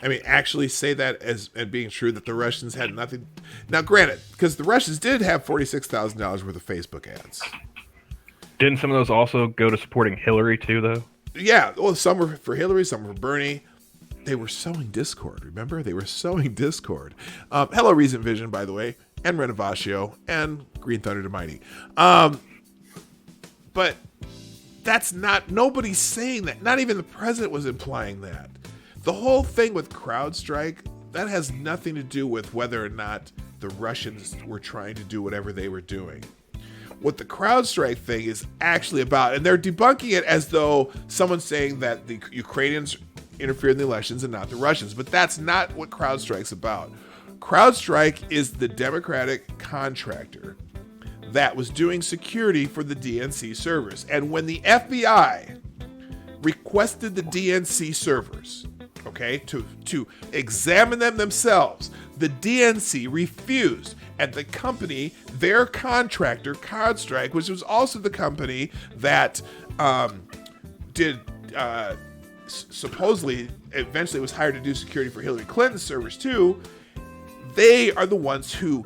I mean, actually say that as being true, that the Russians had nothing. Now, granted, because the Russians did have $46,000 worth of Facebook ads. Didn't some of those also go to supporting Hillary too, though? Yeah, well, some were for Hillary, some were for Bernie. They were sowing discord, remember? They were sowing discord. Hello, Reason Vision, by the way, and Renovaccio, and Green Thunder Mighty. But that's not, nobody's saying that. Not even the president was implying that. The whole thing with CrowdStrike, that has nothing to do with whether or not the Russians were trying to do whatever they were doing. What the CrowdStrike thing is actually about, and they're debunking it as though someone's saying that the Ukrainians interfered in the elections and not the Russians, but that's not what CrowdStrike's about. CrowdStrike is the Democratic contractor that was doing security for the DNC servers. And when the FBI requested the DNC servers, okay, to examine them themselves, the DNC refused. And the company, their contractor, CrowdStrike, which was also the company that did supposedly eventually was hired to do security for Hillary Clinton's servers too, they are the ones who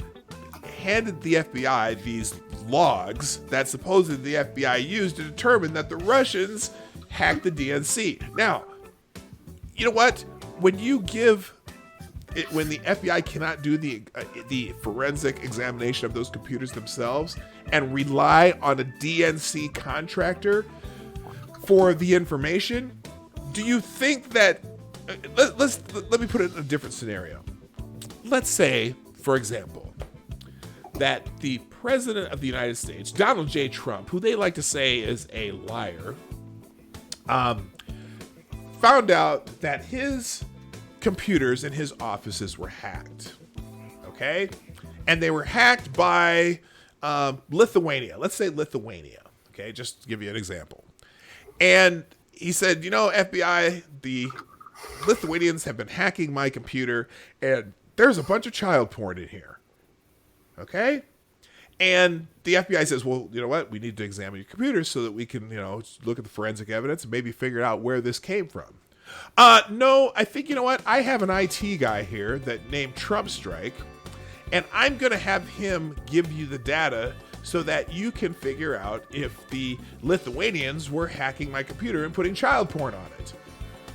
handed the FBI these logs that supposedly the FBI used to determine that the Russians hacked the DNC. Now, you know what? When the FBI cannot do the forensic examination of those computers themselves and rely on a DNC contractor for the information, do you think that let me put it in a different scenario. Let's say, for example, that the president of the United States, Donald J. Trump, who they like to say is a liar, found out that his computers in his offices were hacked. Okay? And they were hacked by Lithuania. Let's say Lithuania. Okay, just to give you an example. And he said, FBI, the Lithuanians have been hacking my computer, and there's a bunch of child porn in here. Okay? And the FBI says, well, you know what? We need to examine your computer so that we can, look at the forensic evidence and maybe figure out where this came from. No, I think, you know what? I have an IT guy here that named TrumpStrike, and I'm going to have him give you the data so that you can figure out if the Lithuanians were hacking my computer and putting child porn on it.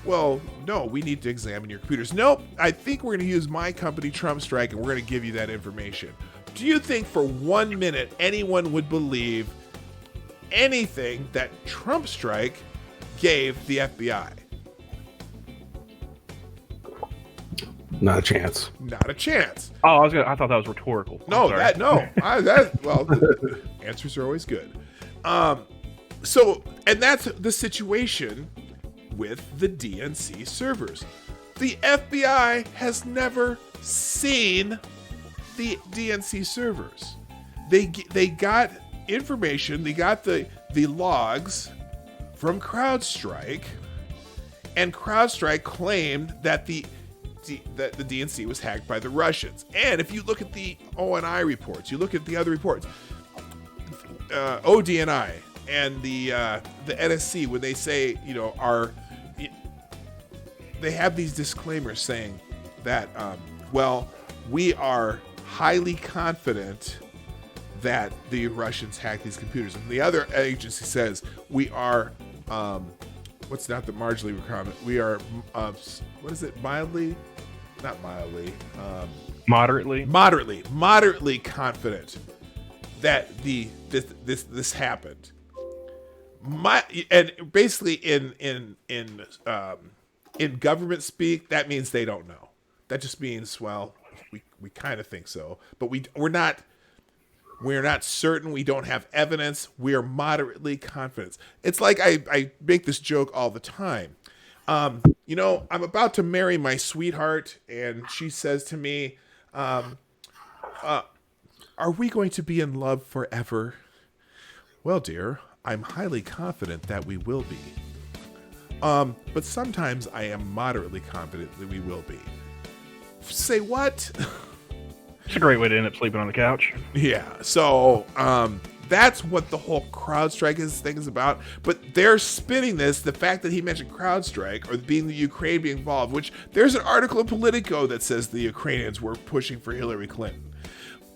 Well, no, we need to examine your computers. Nope, I think we're going to use my company, TrumpStrike, and we're going to give you that information. Do you think for 1 minute anyone would believe anything that TrumpStrike gave the FBI? Not a chance. Not a chance. Oh, I thought that was rhetorical. No, answers are always good. And that's the situation with the DNC servers. The FBI has never seen the DNC servers. They got information. They got the logs from CrowdStrike, and CrowdStrike claimed that the DNC was hacked by the Russians. And if you look at the ONI reports, you look at the other reports, ODNI and the NSC, when they say, they have these disclaimers saying that, we are highly confident that the Russians hacked these computers. And the other agency says we are, what's not the marginally recommended? We are, what is it? Not mildly. Moderately confident that this happened. And basically in government speak, that means they don't know. That just means, we kind of think so, but we're not certain. We don't have evidence. We are moderately confident. It's like I make this joke all the time. I'm about to marry my sweetheart, and she says to me, are we going to be in love forever? Well, dear, I'm highly confident that we will be. But sometimes I am moderately confident that we will be. Say what? It's a great way to end up sleeping on the couch. Yeah. So that's what the whole CrowdStrike thing is about. But they're spinning this, the fact that he mentioned CrowdStrike or being the Ukraine being involved, which there's an article in Politico that says the Ukrainians were pushing for Hillary Clinton.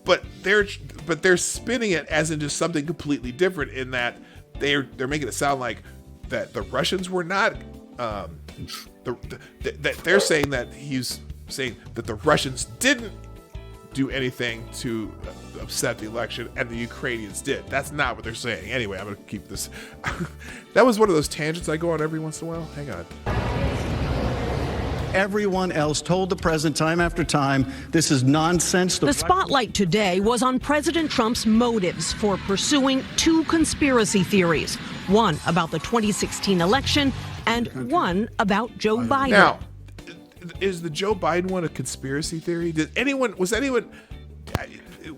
But they're spinning it as into something completely different, in that they're making it sound like that the Russians were not. That they're saying that he's saying that the Russians didn't do anything to upset the election, and the Ukrainians did. That's not what they're saying. Anyway, I'm going to keep this. That was one of those tangents I go on every once in a while. Hang on. Everyone else told the president time after time, this is nonsense. The spotlight today was on President Trump's motives for pursuing two conspiracy theories, one about the 2016 election and one about Joe Biden. Now, is the Joe Biden one a conspiracy theory?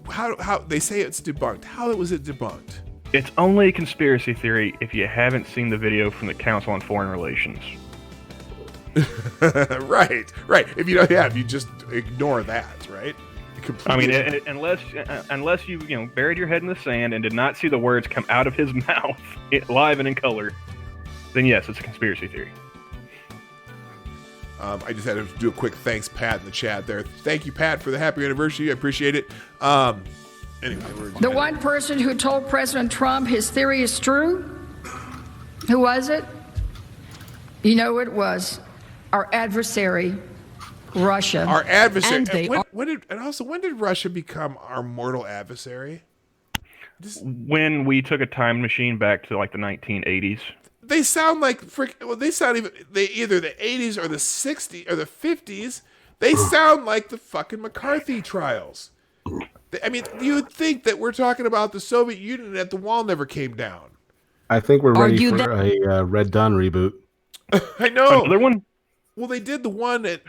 How they say it's debunked? How was it debunked? It's only a conspiracy theory if you haven't seen the video from the Council on Foreign Relations. Right. If you just ignore that, right? Unless you buried your head in the sand and did not see the words come out of his mouth live and in color, then yes, it's a conspiracy theory. I just had to do a quick thanks, Pat, in the chat there. Thank you, Pat, for the happy anniversary. I appreciate it. Anyway, the one person who told President Trump his theory is true, who was it? You know who it was. Our adversary, Russia. Our adversary. When did Russia become our mortal adversary? When we took a time machine back to like the 1980s. They sound like either the 80s or the 60s or the 50s. They sound like the fucking McCarthy trials. You would think that we're talking about the Soviet Union and that the wall never came down. I think we're ready for a Red Dawn reboot. I know. Another one? Well, they did the one that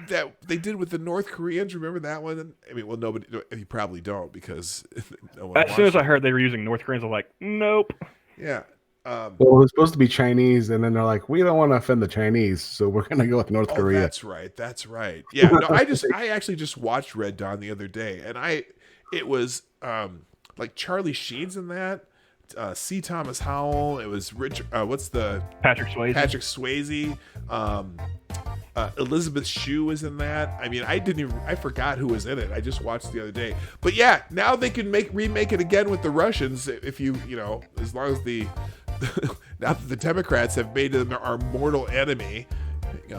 they did with the North Koreans. Remember that one? Nobody. You probably don't, because no one. As soon as I heard they were using North Koreans, I'm like, nope. Yeah. Well, it was supposed to be Chinese, and then they're like, we don't want to offend the Chinese, so we're going to go with North Korea. That's right. Yeah, no, I actually just watched Red Dawn the other day, and it was like Charlie Sheen's in that, C. Thomas Howell. It was Patrick Swayze. Elizabeth Shue was in that. I forgot who was in it. I just watched the other day. But yeah, now they can remake it again with the Russians if as long as now that the Democrats have made them our mortal enemy.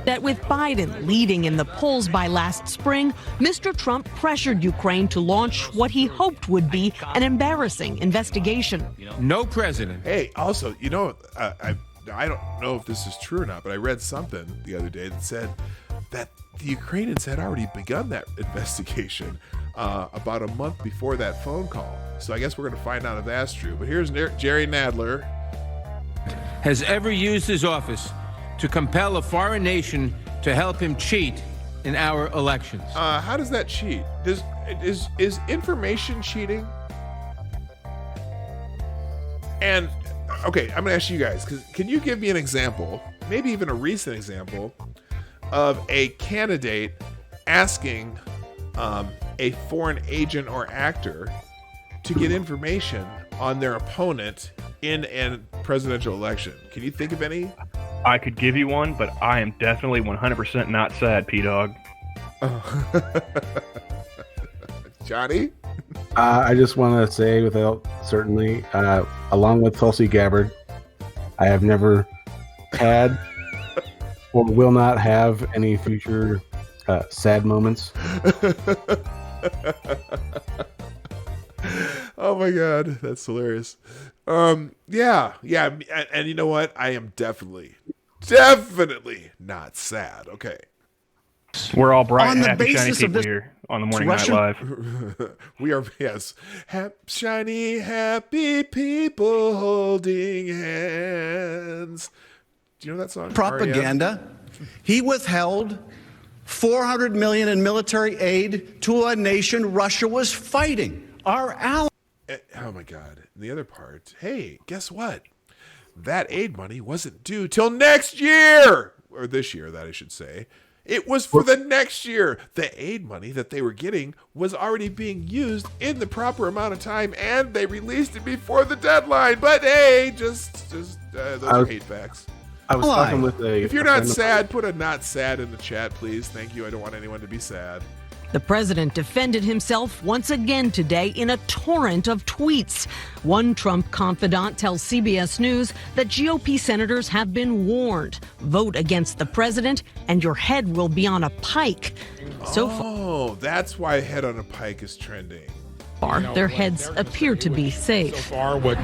That with Biden leading in the polls by last spring, Mr. Trump pressured Ukraine to launch what he hoped would be an embarrassing investigation. No president. Hey, also, I don't know if this is true or not, but I read something the other day that said that the Ukrainians had already begun that investigation about a month before that phone call. So I guess we're going to find out if that's true. But here's Jerry Nadler. Has ever used his office to compel a foreign nation to help him cheat in our elections. How does that cheat? Is information cheating? And okay, I'm gonna ask you guys, can you give me an example, maybe even a recent example, of a candidate asking a foreign agent or actor to get information on their opponent in a presidential election? Can you think of any? I could give you one, but I am definitely 100% not sad, PDawg. Johnny? I just want to say, without certainly, along with Tulsi Gabbard, I have never had or will not have any future sad moments. Oh my God, that's hilarious. Yeah, and you know what? I am definitely not sad. Okay. We're all bright On and the happy, shiny basis of people this here on the Morning Night Russian- Live. We are, yes, shiny, happy people holding hands. Do you know that song? propaganda. He withheld $400 million in military aid to a nation Russia was fighting. Our ally. Oh my God. And the other part, hey, guess what? That aid money wasn't due till next year, or this year, that I should say. It was for the next year. The aid money that they were getting was already being used in the proper amount of time, and they released it before the deadline. But hey, just those are hate facts. I was talking with a. If you're not sad, put a not sad in the chat, please. Thank you. I don't want anyone to be sad. The president defended himself once again today in a torrent of tweets. One Trump confidant tells CBS News that GOP senators have been warned. Vote against the president and your head will be on a pike. Oh, that's why head on a pike is trending. Their heads appear to be safe. So far, what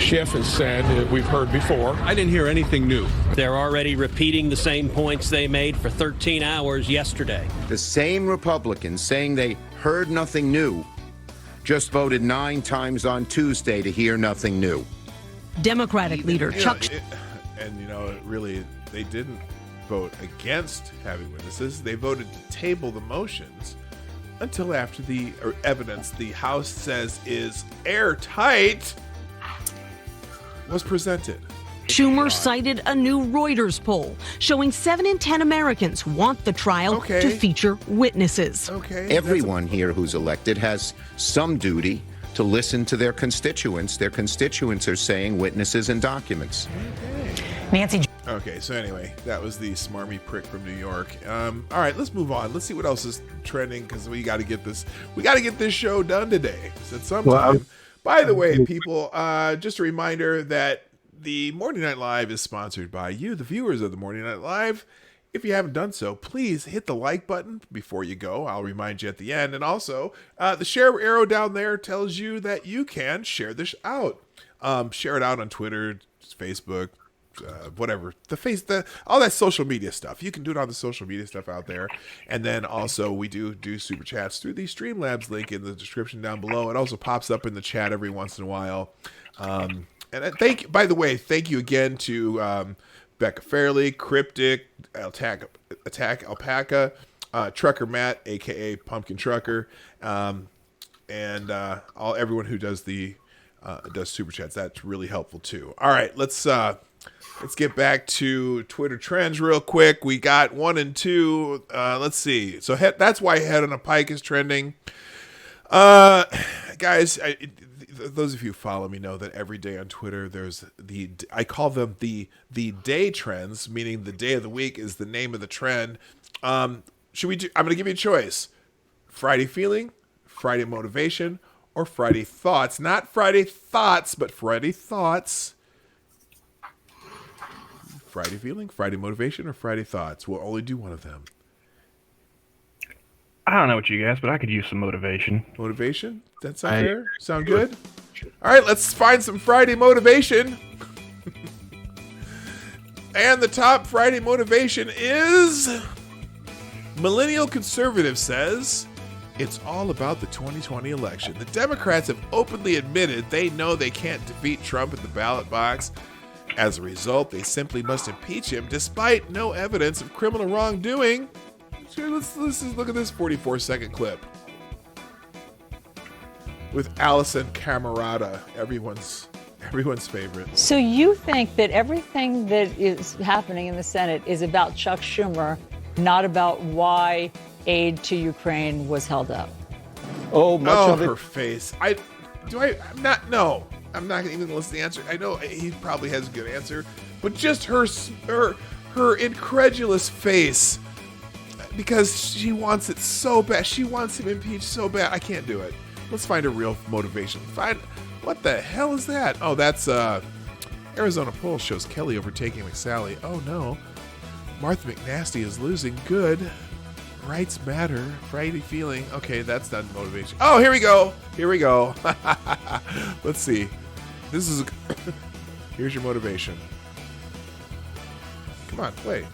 Schiff has said, we've heard before. I didn't hear anything new. They're already repeating the same points they made for 13 hours yesterday. The same Republicans saying they heard nothing new just voted 9 times on Tuesday to hear nothing new. Democratic leader Chuck. Really, they didn't vote against having witnesses. They voted to table the motions until after the evidence the House says is airtight was presented. Schumer cited a new Reuters poll showing 7 in 10 Americans want the trial to feature witnesses. Everyone here who's elected has some duty to listen to their constituents. Their constituents are saying witnesses and documents. Nancy. Okay, so anyway, that was the smarmy prick from New York. All right, let's move on. Let's see what else is trending, because we got to get this show done today. At some time. By the way, people, just a reminder that the Morning Night Live is sponsored by you, the viewers of the Morning Night Live. If you haven't done so, please hit the like button before you go. I'll remind you at the end. And also, the share arrow down there tells you that you can share this out. Share it out on Twitter, Facebook, whatever, all that social media stuff. You can do it on the social media stuff out there. And then also we do super chats through the Streamlabs link in the description down below. It also pops up in the chat every once in a while. And by the way, thank you again to Becca Farley, Cryptic, Attack Alpaca, Trucker Matt, aka Pumpkin Trucker, and everyone who does does super chats. That's really helpful too. All right, let's get back to Twitter trends real quick. We got 1 and 2. Let's see. So that's why head on a pike is trending. Guys, those of you who follow me know that every day on Twitter there's I call them the day trends, meaning the day of the week is the name of the trend. I'm going to give you a choice: Friday feeling, Friday motivation, or Friday thoughts. Not Friday thoughts, but Friday thoughts. Friday feeling, Friday motivation, or Friday thoughts. We'll only do one of them. I don't know what you guys, but I could use some motivation. Motivation? That sound fair? Sound good? All right, let's find some Friday motivation. And the top Friday motivation is Millennial Conservative says it's all about the 2020 election. The Democrats have openly admitted they know they can't defeat Trump at the ballot box. As a result, they simply must impeach him despite no evidence of criminal wrongdoing. let's just look at this 44-second clip with Allison Camerata, everyone's favorite. So you think that everything that is happening in the Senate is about Chuck Schumer, not about why aid to Ukraine was held up? Oh, much of it. Her face. I'm not even gonna listen to the answer. I know he probably has a good answer, but just her incredulous face, because she wants it so bad. She wants him impeached so bad. I can't do it. Let's find a real motivation. What the hell is that? Oh, that's Arizona poll shows Kelly overtaking McSally. Oh no, Martha McNasty is losing. Good. Rights matter. Friday feeling. Okay, that's not motivation. Oh, here we go. Let's see. This is here's your motivation. Come on, play.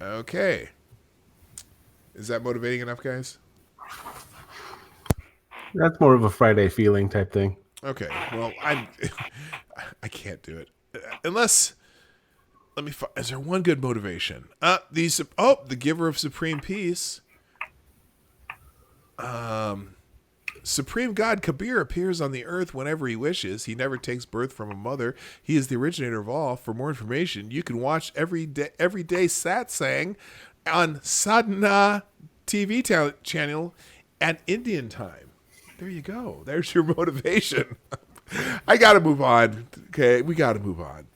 Okay. Is that motivating enough, guys? That's more of a Friday feeling type thing. Okay. Well, I can't do it unless. Let me find. Is there one good motivation? The giver of supreme peace. Supreme God Kabir appears on the earth whenever he wishes. He never takes birth from a mother. He is the originator of all. For more information, you can watch every day satsang on Sadhana TV channel at Indian time. There you go. There's your motivation. I got to move on. Okay, we got to move on.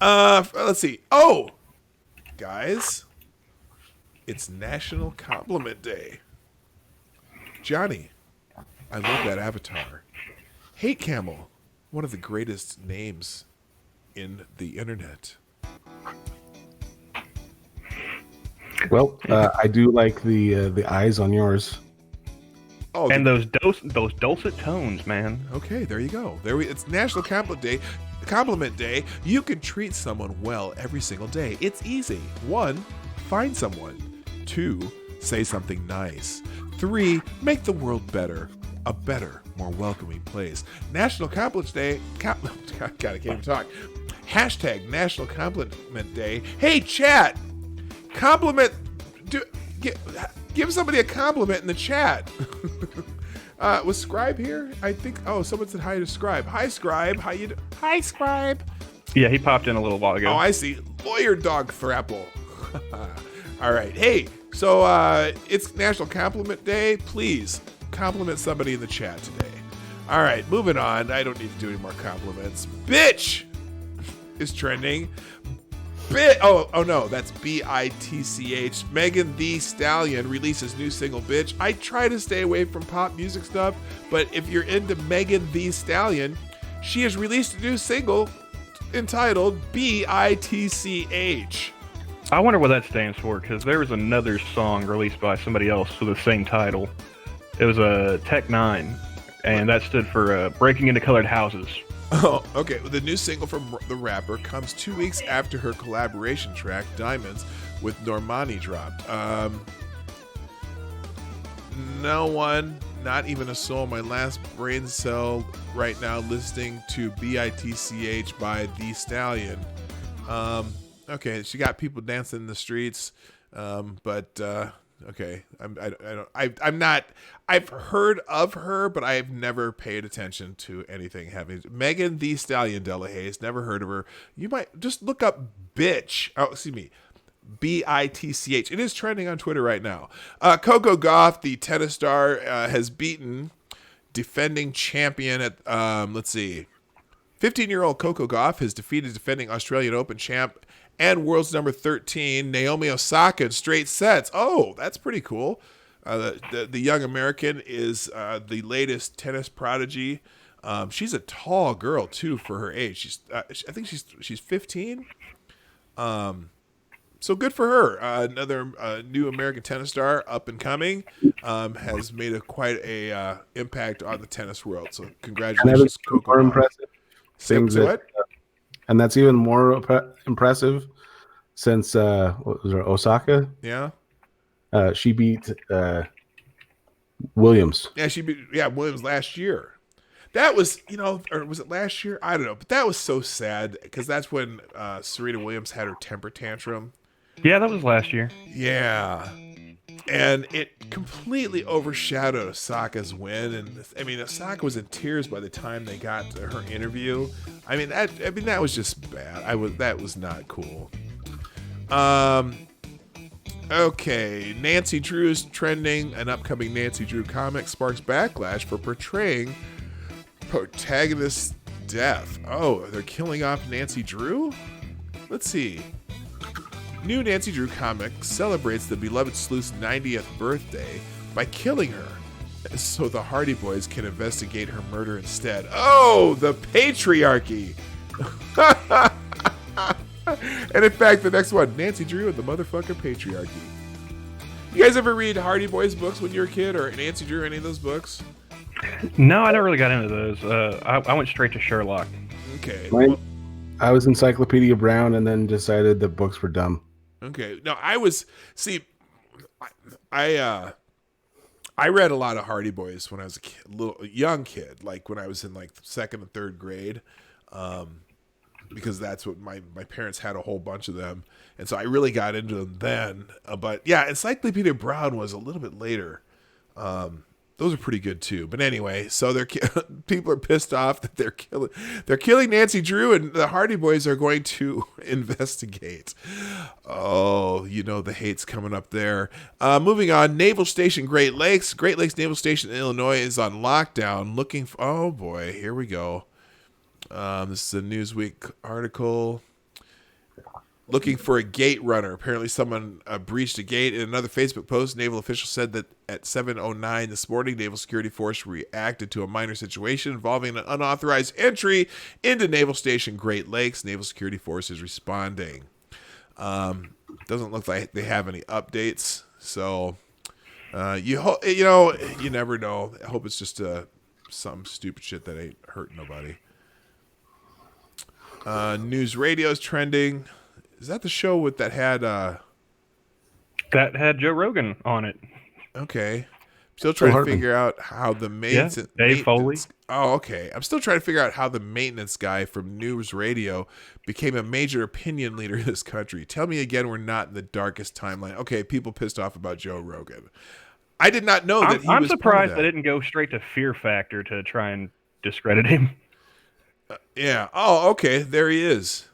Let's see. Oh, guys, it's National Compliment Day. Johnny, I love that avatar. Hate Camel, one of the greatest names in the internet. Well, I do like the eyes on yours. Oh, and those dulcet tones, man. Okay, there you go. It's National Compliment Day. You can treat someone well every single day. It's easy. 1, find someone. 2, say something nice. 3, make the world better. A better, more welcoming place. National Compliment Day. God, I can't even talk. Hashtag National Compliment Day. Hey, chat. Give somebody a compliment in the chat. Was Scribe here? I think. Oh, someone said hi to Scribe. Hi, Scribe. How you? Hi, Scribe. Yeah, he popped in a little while ago. Oh, I see. Lawyer Dog Thrapple. All right. Hey, so it's National Compliment Day. Please compliment somebody in the chat today. All right, moving on. I don't need to do any more compliments. Bitch is trending. Oh no, that's BITCH. Megan Thee Stallion releases new single, Bitch. I try to stay away from pop music stuff, but if you're into Megan Thee Stallion, she has released a new single entitled BITCH. I wonder what that stands for, because there was another song released by somebody else with the same title. It was a Tech 9, and that stood for Breaking Into Colored Houses. Oh, okay. Well, the new single from the rapper comes 2 weeks after her collaboration track, Diamonds, with Normani dropped. No one, not even a soul. My last brain cell right now listening to BITCH by The Stallion. Okay, she got people dancing in the streets, but okay, I'm not. I've heard of her, but I've never paid attention to anything having Megan Thee Stallion Delahayes. Never heard of her. You might just look up "bitch." Oh, excuse me, BITCH. It is trending on Twitter right now. Coco Gauff, the tennis star, has beaten defending champion at 15-year-old Coco Gauff has defeated defending Australian Open champ and world's number 13, Naomi Osaka, in straight sets. Oh, that's pretty cool. The young American is the latest tennis prodigy. She's a tall girl too for her age. I think she's 15. So good for her. Another new American tennis star, up and coming, has made quite a impact on the tennis world. So congratulations, Coco. More impressive. And that's even more impressive since what was her, Osaka? Yeah. She beat Williams. Yeah, she beat Williams last year. That was, or was it last year? I don't know. But that was so sad because that's when Serena Williams had her temper tantrum. Yeah, that was last year. Yeah. And it completely overshadowed Osaka's win. And I mean, Osaka was in tears by the time they got to her interview. I mean, that was just bad. That was not cool. Okay, Nancy Drew's trending. An upcoming Nancy Drew comic sparks backlash for portraying protagonist's death. Oh, they're killing off Nancy Drew? Let's see. New Nancy Drew comic celebrates the beloved sleuth's 90th birthday by killing her, so the Hardy Boys can investigate her murder instead. Oh, the patriarchy! And in fact, the next one, Nancy Drew and the motherfucking patriarchy. You guys ever read Hardy Boys books when you were a kid, or Nancy Drew, any of those books? No, I never really got into those. I went straight to Sherlock. Okay. I was Encyclopedia Brown and then decided the books were dumb. Okay. No, I read a lot of Hardy Boys when I was a young kid, like when I was in like second and third grade, because that's what my parents had a whole bunch of them, and so I really got into them then. But yeah, Encyclopedia Brown was a little bit later. Those are pretty good too. But anyway, so people are pissed off that they're killing Nancy Drew, and the Hardy Boys are going to investigate. Oh, you know the hate's coming up there. Moving on, Naval Station Great Lakes Naval Station in Illinois is on lockdown. Oh boy, here we go. This is a Newsweek article. Looking for a gate runner. Apparently someone breached a gate. In another Facebook post, naval officials said that at 7:09 this morning, Naval Security Force reacted to a minor situation involving an unauthorized entry into Naval Station Great Lakes. Naval Security Force is responding. Doesn't look like they have any updates. So you never know. I hope it's just some stupid shit that ain't hurting nobody. News Radio is trending. Is that the show that had Joe Rogan on it? Okay. Still trying to figure out how the maintenance. Dave Foley. Oh, okay. I'm still trying to figure out how the maintenance guy from News Radio became a major opinion leader in this country. Tell me again, we're not in the darkest timeline. Okay, people pissed off about Joe Rogan. I did not know that he was. I'm surprised they didn't go straight to Fear Factor to try and discredit him. Yeah. Oh, okay. There he is.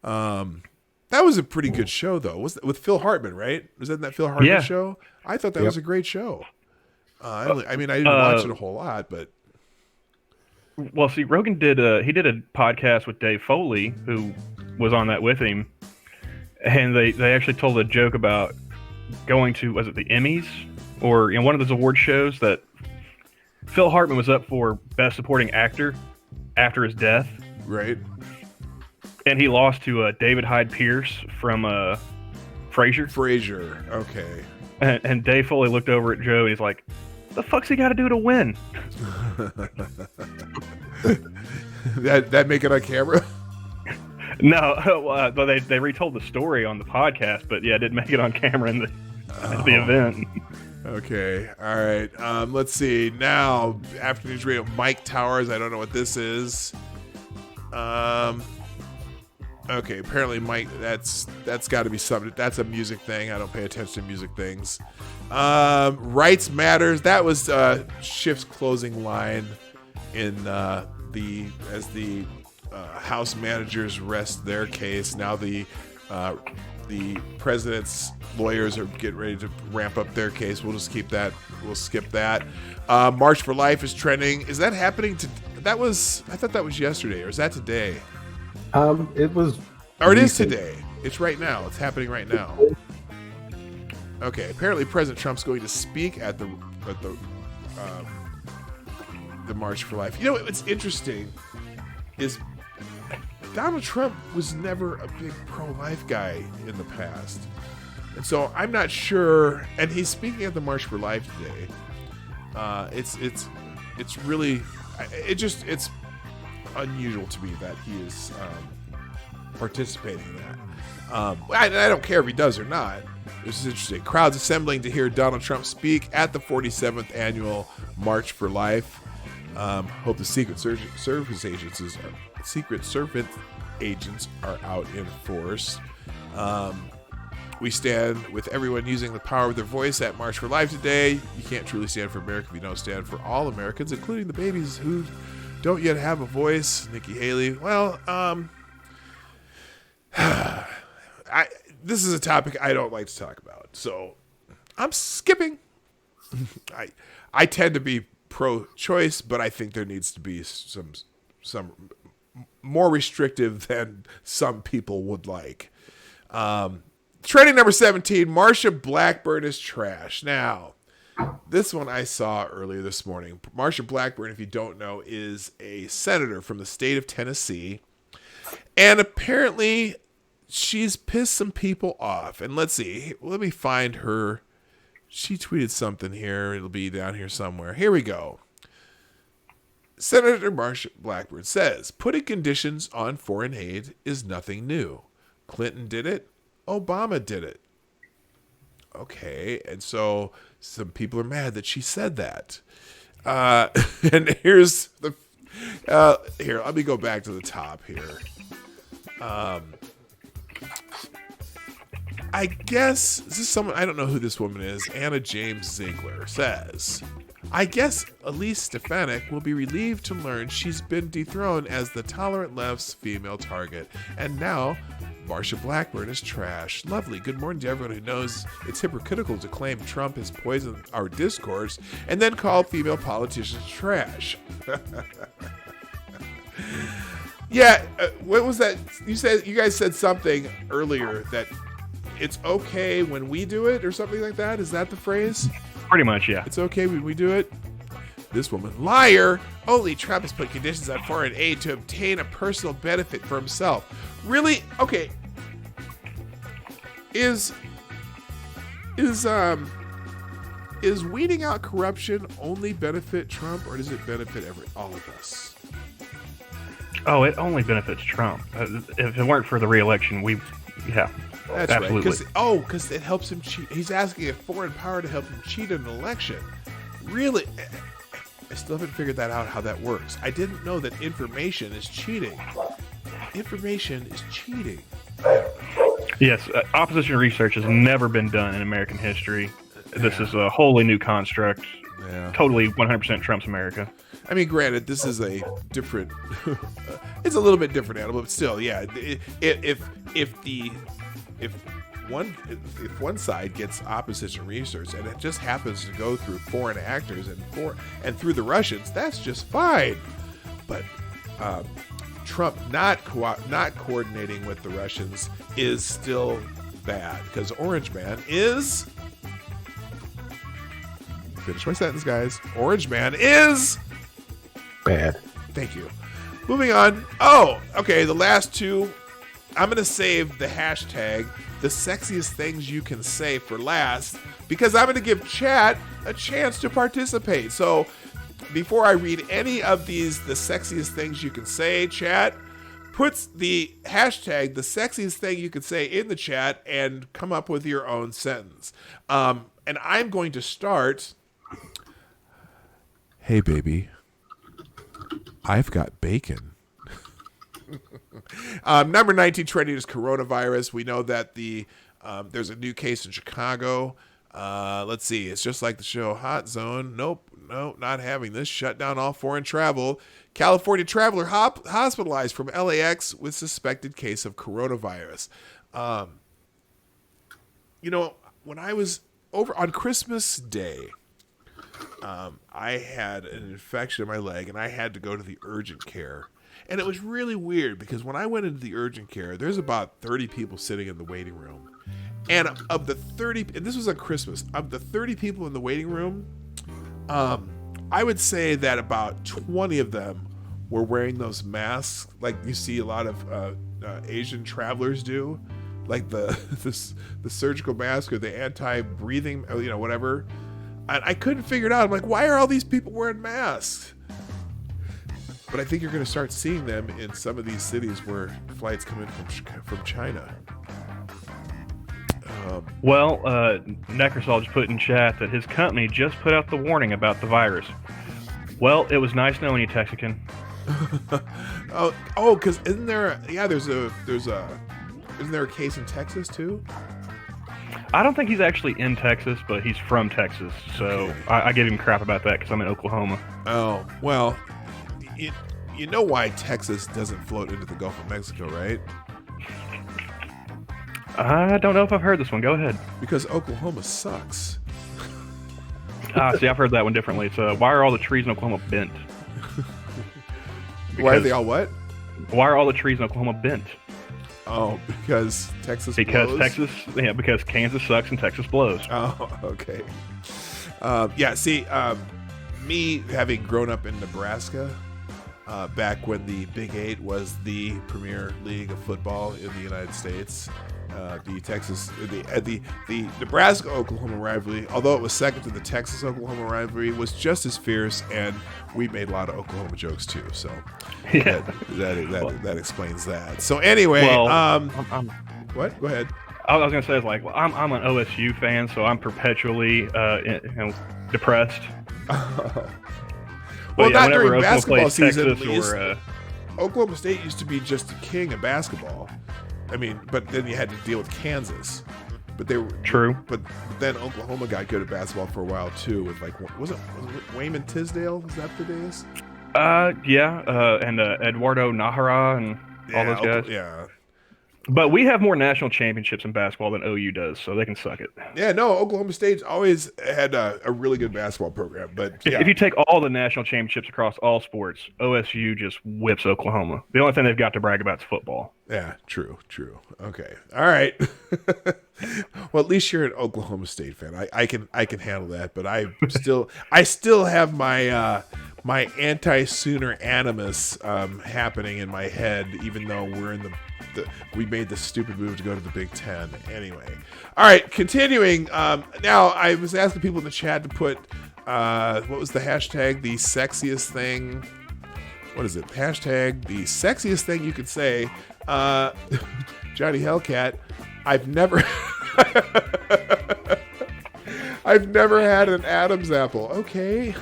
That was a pretty good show, though. Was with Phil Hartman, right? Was that Phil Hartman show? I thought that was a great show. I didn't watch it a whole lot, but well, see, Rogan did a podcast with Dave Foley, who was on that with him, and they actually told a joke about going to, was it the Emmys or one of those award shows that Phil Hartman was up for Best Supporting Actor after his death, right? And he lost to David Hyde Pierce from Frasier. Okay. And Dave Foley looked over at Joe and he's like, the fuck's he got to do to win? that make it on camera? No, but they retold the story on the podcast, but yeah, it didn't make it on camera in the event. Okay, all right. Let's see. Now, After News Radio, Mike Towers. I don't know what this is. Okay, apparently Mike, that's got to be something. That's a music thing. I don't pay attention to music things. Rights Matters. That was Schiff's closing line in as the House managers rest their case. Now the president's lawyers are getting ready to ramp up their case. We'll just keep that. We'll skip that. March for Life is trending. Is that happening? I thought that was yesterday, or is that today? It was. Or it is today. It's right now. It's happening right now. Okay. Apparently, President Trump's going to speak at the March for Life. You know what's interesting is Donald Trump was never a big pro-life guy in the past, and so I'm not sure. And he's speaking at the March for Life today. It's really it's unusual to me that he is participating in that. I don't care if he does or not. This is interesting. Crowds assembling to hear Donald Trump speak at the 47th annual March for Life. Hope the Secret Service agents are out in force. We stand with everyone using the power of their voice at March for Life today. You can't truly stand for America if you don't stand for all Americans, including the babies who don't yet have a voice. Nikki Haley. Well, this is a topic I don't like to talk about, so I'm skipping. I tend to be pro-choice, but I think there needs to be some more restrictive than some people would like. Trending number 17, Marsha Blackburn is trash. Now, this one I saw earlier this morning. Marsha Blackburn, if you don't know, is a senator from the state of Tennessee. And apparently, she's pissed some people off. And let's see. Let me find her. She tweeted something here. It'll be down here somewhere. Here we go. Senator Marsha Blackburn says, putting conditions on foreign aid is nothing new. Clinton did it. Obama did it. Okay, and so some people are mad that she said that. And here's the here. Let me go back to the top here. I guess this is someone, I don't know who this woman is. Anna James Ziegler says, I guess Elise Stefanik will be relieved to learn she's been dethroned as the tolerant left's female target. And now Marsha Blackburn is trash. Lovely. Good morning to everyone who knows it's hypocritical to claim Trump has poisoned our discourse and then call female politicians trash. Yeah, what was that? You guys said something earlier that it's okay when we do it or something like that. Is that the phrase? Pretty much, yeah. It's okay when we do it. This woman, liar. Only Trump has put conditions on foreign aid to obtain a personal benefit for himself. Really? Okay. Is weeding out corruption only benefit Trump, or does it benefit all of us? Oh, it only benefits Trump. If it weren't for the re-election, That's absolutely. Right. Because it helps him cheat. He's asking a foreign power to help him cheat an election. Really? I still haven't figured that out, how that works. I didn't know that information is cheating. Information is cheating. Yes, opposition research has never been done in American history. This is a wholly new construct. Yeah. Totally 100% Trump's America. I mean, granted, this is a different, it's a little bit different animal, but still, yeah. If one side gets opposition research and it just happens to go through foreign actors and through the Russians, that's just fine. But Trump not coordinating with the Russians is still bad, because Orange Man is, finish my sentence, guys. Orange Man is bad. Thank you. Moving on. Oh, okay. The last two. I'm going to save the hashtag, the sexiest things you can say, for last, because I'm going to give chat a chance to participate. So before I read any of these, the sexiest things you can say, chat, puts the hashtag, the sexiest thing you can say, in the chat and come up with your own sentence. And I'm going to start. Hey, baby. I've got bacon. Number 19 trending is coronavirus. We know that there's a new case in Chicago. Let's see. It's just like the show Hot Zone. Nope, not having this. Shut down all foreign travel. California traveler hospitalized from LAX with suspected case of coronavirus. When I was over on Christmas Day, I had an infection in my leg and I had to go to the urgent care. And it was really weird because when I went into the urgent care, there's about 30 people sitting in the waiting room. And of the 30, and this was on Christmas, of the 30 people in the waiting room, I would say that about 20 of them were wearing those masks like you see a lot of Asian travelers do, like the surgical mask or the anti-breathing, whatever. And I couldn't figure it out. I'm like, why are all these people wearing masks? But I think you're going to start seeing them in some of these cities where flights come in from China. Neckersall just put in chat that his company just put out the warning about the virus. Well, it was nice knowing you, Texican. Because isn't there? Yeah, there's a isn't there a case in Texas too? I don't think he's actually in Texas, but he's from Texas, so I give him crap about that because I'm in Oklahoma. Oh, well, you know why Texas doesn't float into the Gulf of Mexico, right? I don't know if I've heard this one. Go ahead. Because Oklahoma sucks. See, I've heard that one differently. It's why are all the trees in Oklahoma bent? Why are they all what? Why are all the trees in Oklahoma bent? Oh, because Texas blows? blows? Because Kansas sucks and Texas blows. Oh, okay. See, me having grown up in Nebraska, back when the Big 8 was the premier league of football in the United States, the Nebraska-Oklahoma rivalry, although it was second to the Texas-Oklahoma rivalry, was just as fierce, and we made a lot of Oklahoma jokes too. So yeah, that explains that. So anyway, what? Go ahead. I was gonna say is like, well, I'm an OSU fan, so I'm perpetually depressed. Well, not during basketball season. Texas or, Oklahoma State used to be just a king of basketball. I mean, but then you had to deal with Kansas. But they were true. But then Oklahoma got good at basketball for a while too. With like, was it Wayman Tisdale? Was that the days? And Eduardo Nahara and all those guys. Yeah. But we have more national championships in basketball than OU does, so they can suck it. Yeah, no, Oklahoma State's always had a really good basketball program. But yeah. If you take all the national championships across all sports, OSU just whips Oklahoma. The only thing they've got to brag about is football. Yeah, true. Okay, all right. Well, at least you're an Oklahoma State fan. I can handle that, but I still have my my anti-Sooner animus happening in my head, even though we're in we made the stupid move to go to the Big Ten. Anyway, all right, continuing. Now I was asking people in the chat to put what was the hashtag? The sexiest thing. What is it? Hashtag the sexiest thing you could say. Johnny Hellcat. I've never had an Adam's apple. Okay.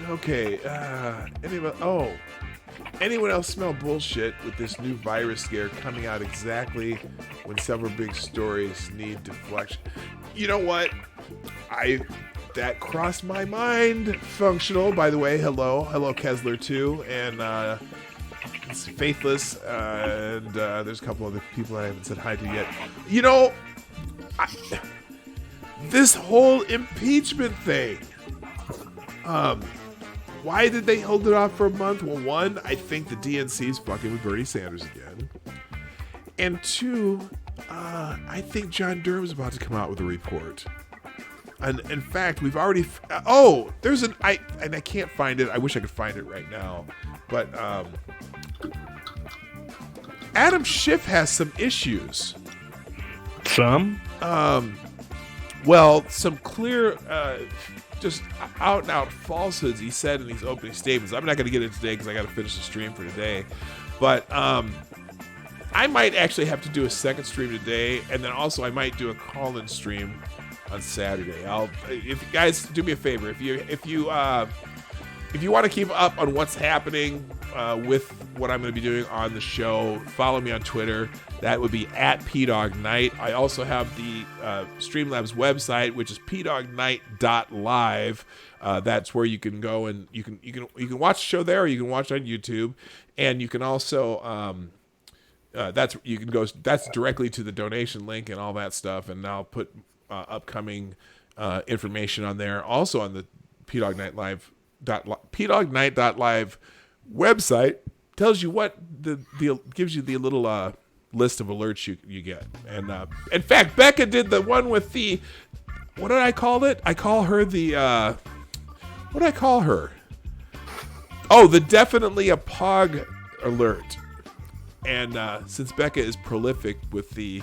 Okay. Anyone else smell bullshit with this new virus scare coming out exactly when several big stories need deflection? You know what? That crossed my mind. Functional, by the way. Hello Kessler too, and it's Faithless, and there's a couple other people I haven't said hi to yet. You know, this whole impeachment thing. Why did they hold it off for a month? Well, one, I think the DNC's fucking with Bernie Sanders again, and two, I think John Durham's about to come out with a report. And in fact, we've already. There's I can't find it. I wish I could find it right now, but Adam Schiff has some issues. Some. Well, some clear, just out and out falsehoods he said in these opening statements. I'm not going to get into today because I got to finish the stream for today, but I might actually have to do a second stream today, and then also I might do a call-in stream on Saturday. If you guys do me a favor, if you want to keep up on what's happening with what I'm going to be doing on the show, follow me on Twitter. That would be at PDawg Night. I also have the Streamlabs website, which is pdawgnight.live. That's where you can go and you can watch the show there, or you can watch it on YouTube, and you can also that's directly to the donation link and all that stuff. And I'll put upcoming information on there, also on the PDawgnight.live website. Tells you what gives you the little list of alerts you get. And in fact, Becca did the one with the, what did I call it? I call her the what did I call her? Oh, the definitely a PAWG alert. And since Becca is prolific with the,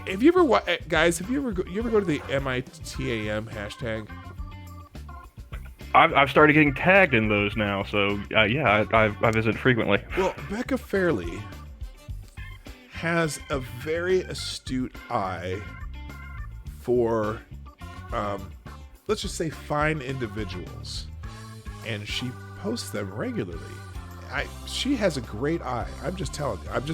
have you ever guys? Have you ever go to the MITAM hashtag? I've started getting tagged in those now, so yeah, I visit frequently. Well, Becca Farley has a very astute eye for, let's just say, fine individuals. and she posts them regularly. She has a great eye. I'm just telling you. I'm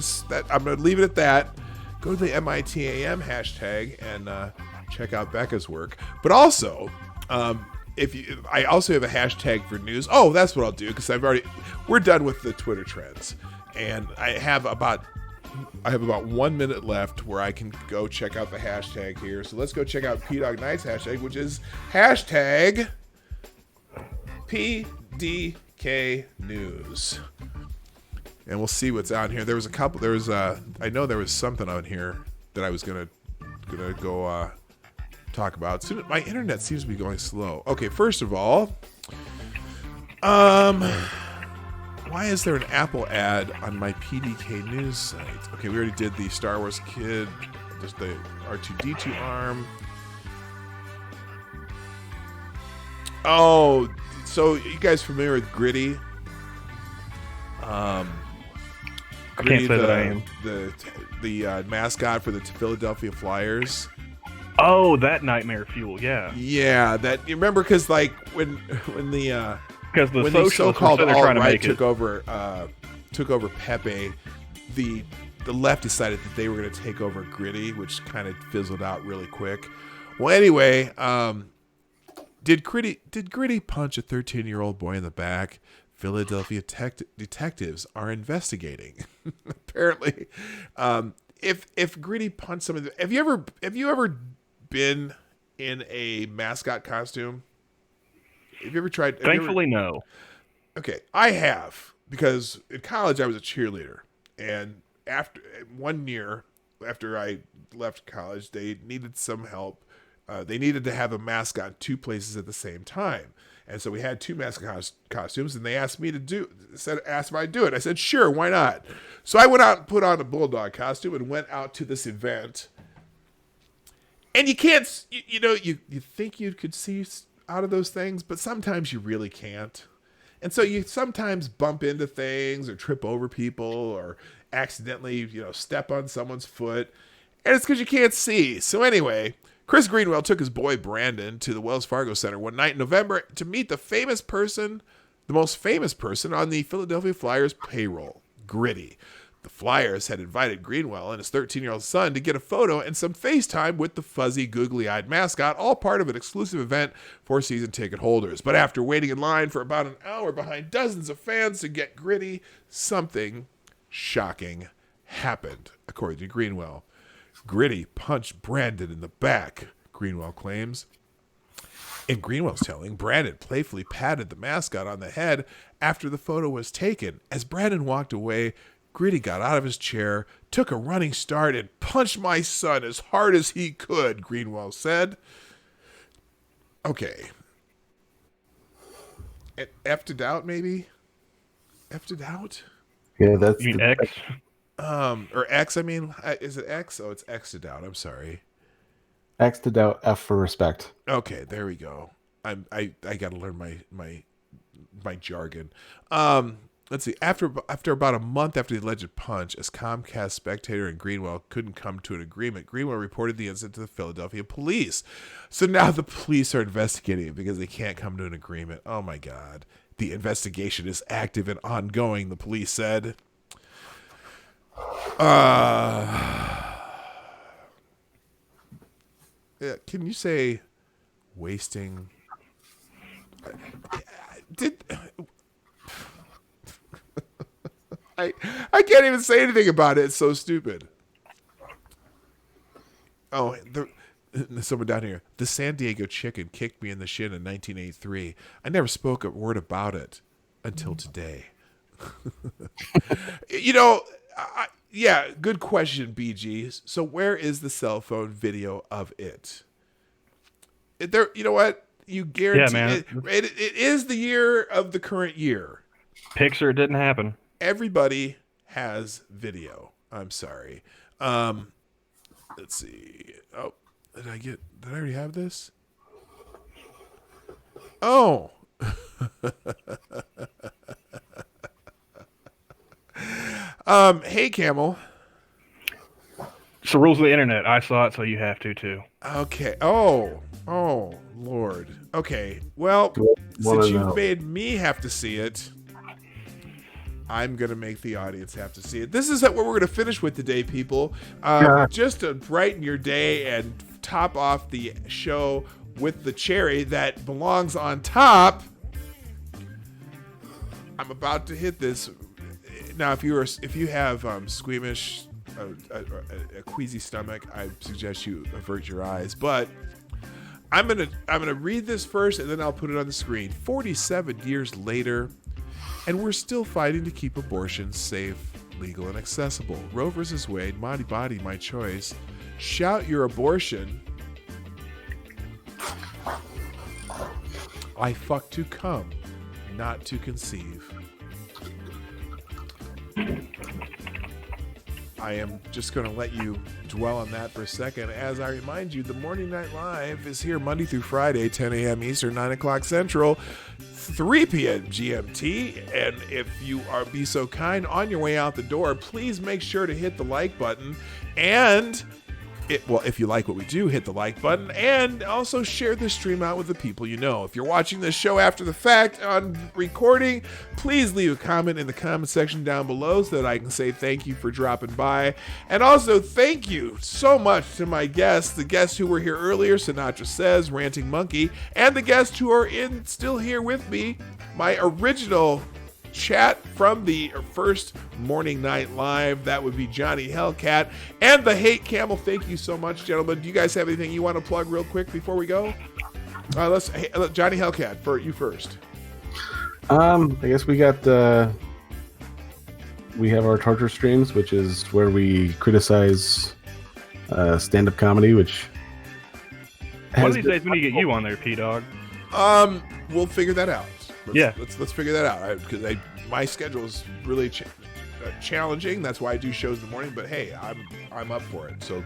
going to leave it at that. Go to the MITAM hashtag and check out Becca's work. But also, I also have a hashtag for news. Oh, that's what I'll do, because we're done with the Twitter trends, and I have about 1 minute left where I can go check out the hashtag here. So let's go check out PDawg Night's hashtag, which is hashtag PDK News. And we'll see what's on here. I know there was something on here that I was gonna go talk about. My internet seems to be going slow. Okay, first of all, why is there an Apple ad on my PDK News site? Okay, we already did the Star Wars kid, just the R2-D2 arm. Oh, so you guys familiar with Gritty? I can't say that I am. The mascot for the Philadelphia Flyers. Oh, that nightmare fuel, yeah. Yeah, that you remember, because like when the so-called alt-right took over Pepe, the left decided that they were going to take over Gritty, which kind of fizzled out really quick. Well, anyway, did Gritty punch a 13-year-old boy in the back? Philadelphia detectives are investigating. Apparently, if Gritty punched somebody, have you ever been in a mascot costume? Have you ever tried? Thankfully, no. Okay, I have, because in college I was a cheerleader, and after 1 year after I left college, they needed some help. They needed to have a mascot in 2 places at the same time. And so we had 2 mascot costumes, and they asked if I'd do it. I said, sure, why not? So I went out and put on a bulldog costume and went out to this event. And you can't, you think you could see out of those things, but sometimes you really can't. And so you sometimes bump into things or trip over people or accidentally, step on someone's foot. And it's because you can't see. So anyway, Chris Greenwell took his boy Brandon to the Wells Fargo Center one night in November to meet the most famous person on the Philadelphia Flyers payroll, Gritty. The Flyers had invited Greenwell and his 13-year-old son to get a photo and some FaceTime with the fuzzy, googly-eyed mascot, all part of an exclusive event for season ticket holders. But after waiting in line for about an hour behind dozens of fans to get Gritty, something shocking happened, according to Greenwell. Gritty punched Brandon in the back, Greenwell claims. In Greenwell's telling, Brandon playfully patted the mascot on the head after the photo was taken. As Brandon walked away, Gritty got out of his chair, took a running start, and punched my son as hard as he could, Greenwell said. Okay. F'd out, maybe? F'd out? Yeah, that's... You mean X? Or X, I mean. Is it X? Oh, it's X'd out. I'm sorry. X'd out, F for respect. Okay, there we go. I got to learn my jargon. Let's see. After about a month after the alleged punch, as Comcast spectator and Greenwell couldn't come to an agreement, Greenwell reported the incident to the Philadelphia police. So now the police are investigating it because they can't come to an agreement. Oh my God. The investigation is active and ongoing, the police said. Can you say wasting? I can't even say anything about it. It's so stupid. Oh, someone down here. The San Diego Chicken kicked me in the shin in 1983. I never spoke a word about it until today. Yeah, good question, BG. So where is the cell phone video of it? There, you know what? You guarantee it is the year of the current year. Pixar didn't happen. Everybody has video. I'm sorry. Let's see. Oh, did I already have this? Oh. Hey, Camel. It's the rules of the internet. I saw it, so you have to too. Okay. Oh, Lord. Okay. Well, you've made me have to see it, I'm going to make the audience have to see it. This is what we're going to finish with today, people. Just to brighten your day and top off the show with the cherry that belongs on top. I'm about to hit this. Now, if you have squeamish, a queasy stomach, I suggest you avert your eyes. But I'm gonna read this first, and then I'll put it on the screen. 47 years later, and we're still fighting to keep abortion safe, legal, and accessible. Roe versus Wade, my body, my choice. Shout your abortion. I fuck to come, not to conceive. I am just going to let you dwell on that for a second as I remind you the Morning Night Live is here Monday through Friday, 10 a.m. Eastern, 9 o'clock Central, 3 p.m. GMT. And if you be so kind, on your way out the door, please make sure to hit the like button. And if you like what we do, hit the like button and also share this stream out with the people you know. If you're watching this show after the fact on recording, please leave a comment in the comment section down below so that I can say thank you for dropping by. And also thank you so much to my guests, the guests who were here earlier, Sinatra Says, Ranting Monkey, and the guests who are still here with me, my original chat from the first Morning Night Live. That would be Johnny Hellcat and the Hate Camel. Thank you so much, gentlemen. Do you guys have anything you want to plug real quick before we go? Let's Johnny Hellcat, for you first. I guess we have our torture streams, which is where we criticize stand-up comedy, which one of these days we need to get you on there, PDawg. We'll figure that out. Let's figure that out, because my schedule is really challenging. That's why I do shows in the morning. But hey, I'm up for it. So,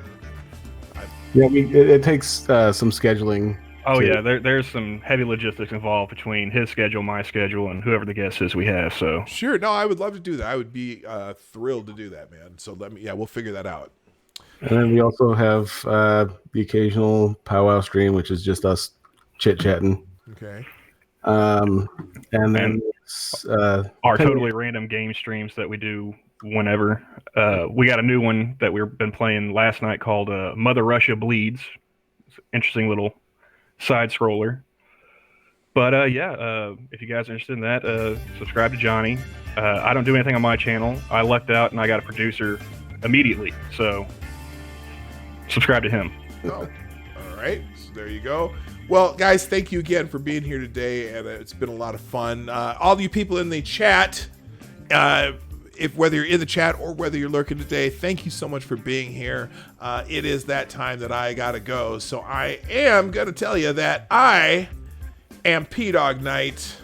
it takes some scheduling. Oh yeah, there's some heavy logistics involved between his schedule, my schedule, and whoever the guest is we have. So sure, no, I would love to do that. I would be thrilled to do that, man. So we'll figure that out. And then we also have the occasional powwow stream, which is just us chit chatting. Okay. And then our totally random game streams that we do whenever. We got a new one that we've been playing last night called Mother Russia Bleeds. It's an interesting little side scroller. But if you guys are interested in that, subscribe to Johnny. I don't do anything on my channel. I lucked out and I got a producer immediately. So subscribe to him. Oh, all right. So there you go. Well, guys, thank you again for being here today, and it's been a lot of fun. All you people in the chat, whether you're in the chat or whether you're lurking today, thank you so much for being here. It is that time that I gotta go, so I am gonna tell you that I am PDawg Knight.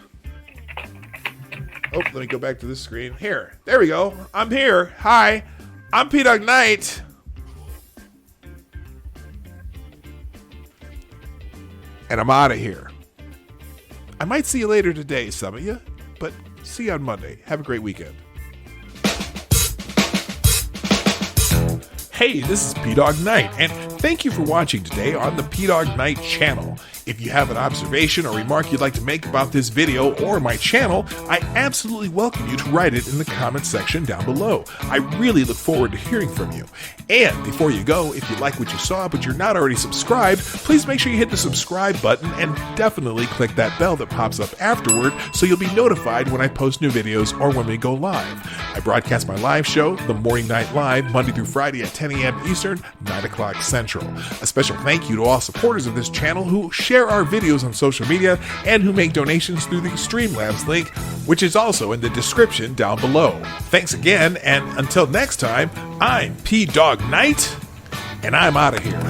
Oh, let me go back to this screen. Here, there we go. I'm here. Hi, I'm PDawg Knight. And I'm out of here. I might see you later today, some of you, but see you on Monday. Have a great weekend. Hey, this is PDawg Knight, and thank you for watching today on the PDawg Knight channel. If you have an observation or remark you'd like to make about this video or my channel, I absolutely welcome you to write it in the comment section down below. I really look forward to hearing from you. And before you go, if you like what you saw but you're not already subscribed, please make sure you hit the subscribe button and definitely click that bell that pops up afterward so you'll be notified when I post new videos or when we go live. I broadcast my live show, The Morning Night Live, Monday through Friday at 10 a.m. Eastern, 9 o'clock Central. A special thank you to all supporters of this channel who share our videos on social media and who make donations through the Streamlabs link, which is also in the description down below. Thanks again, and until next time, I'm PDawg Knight, and I'm out of here.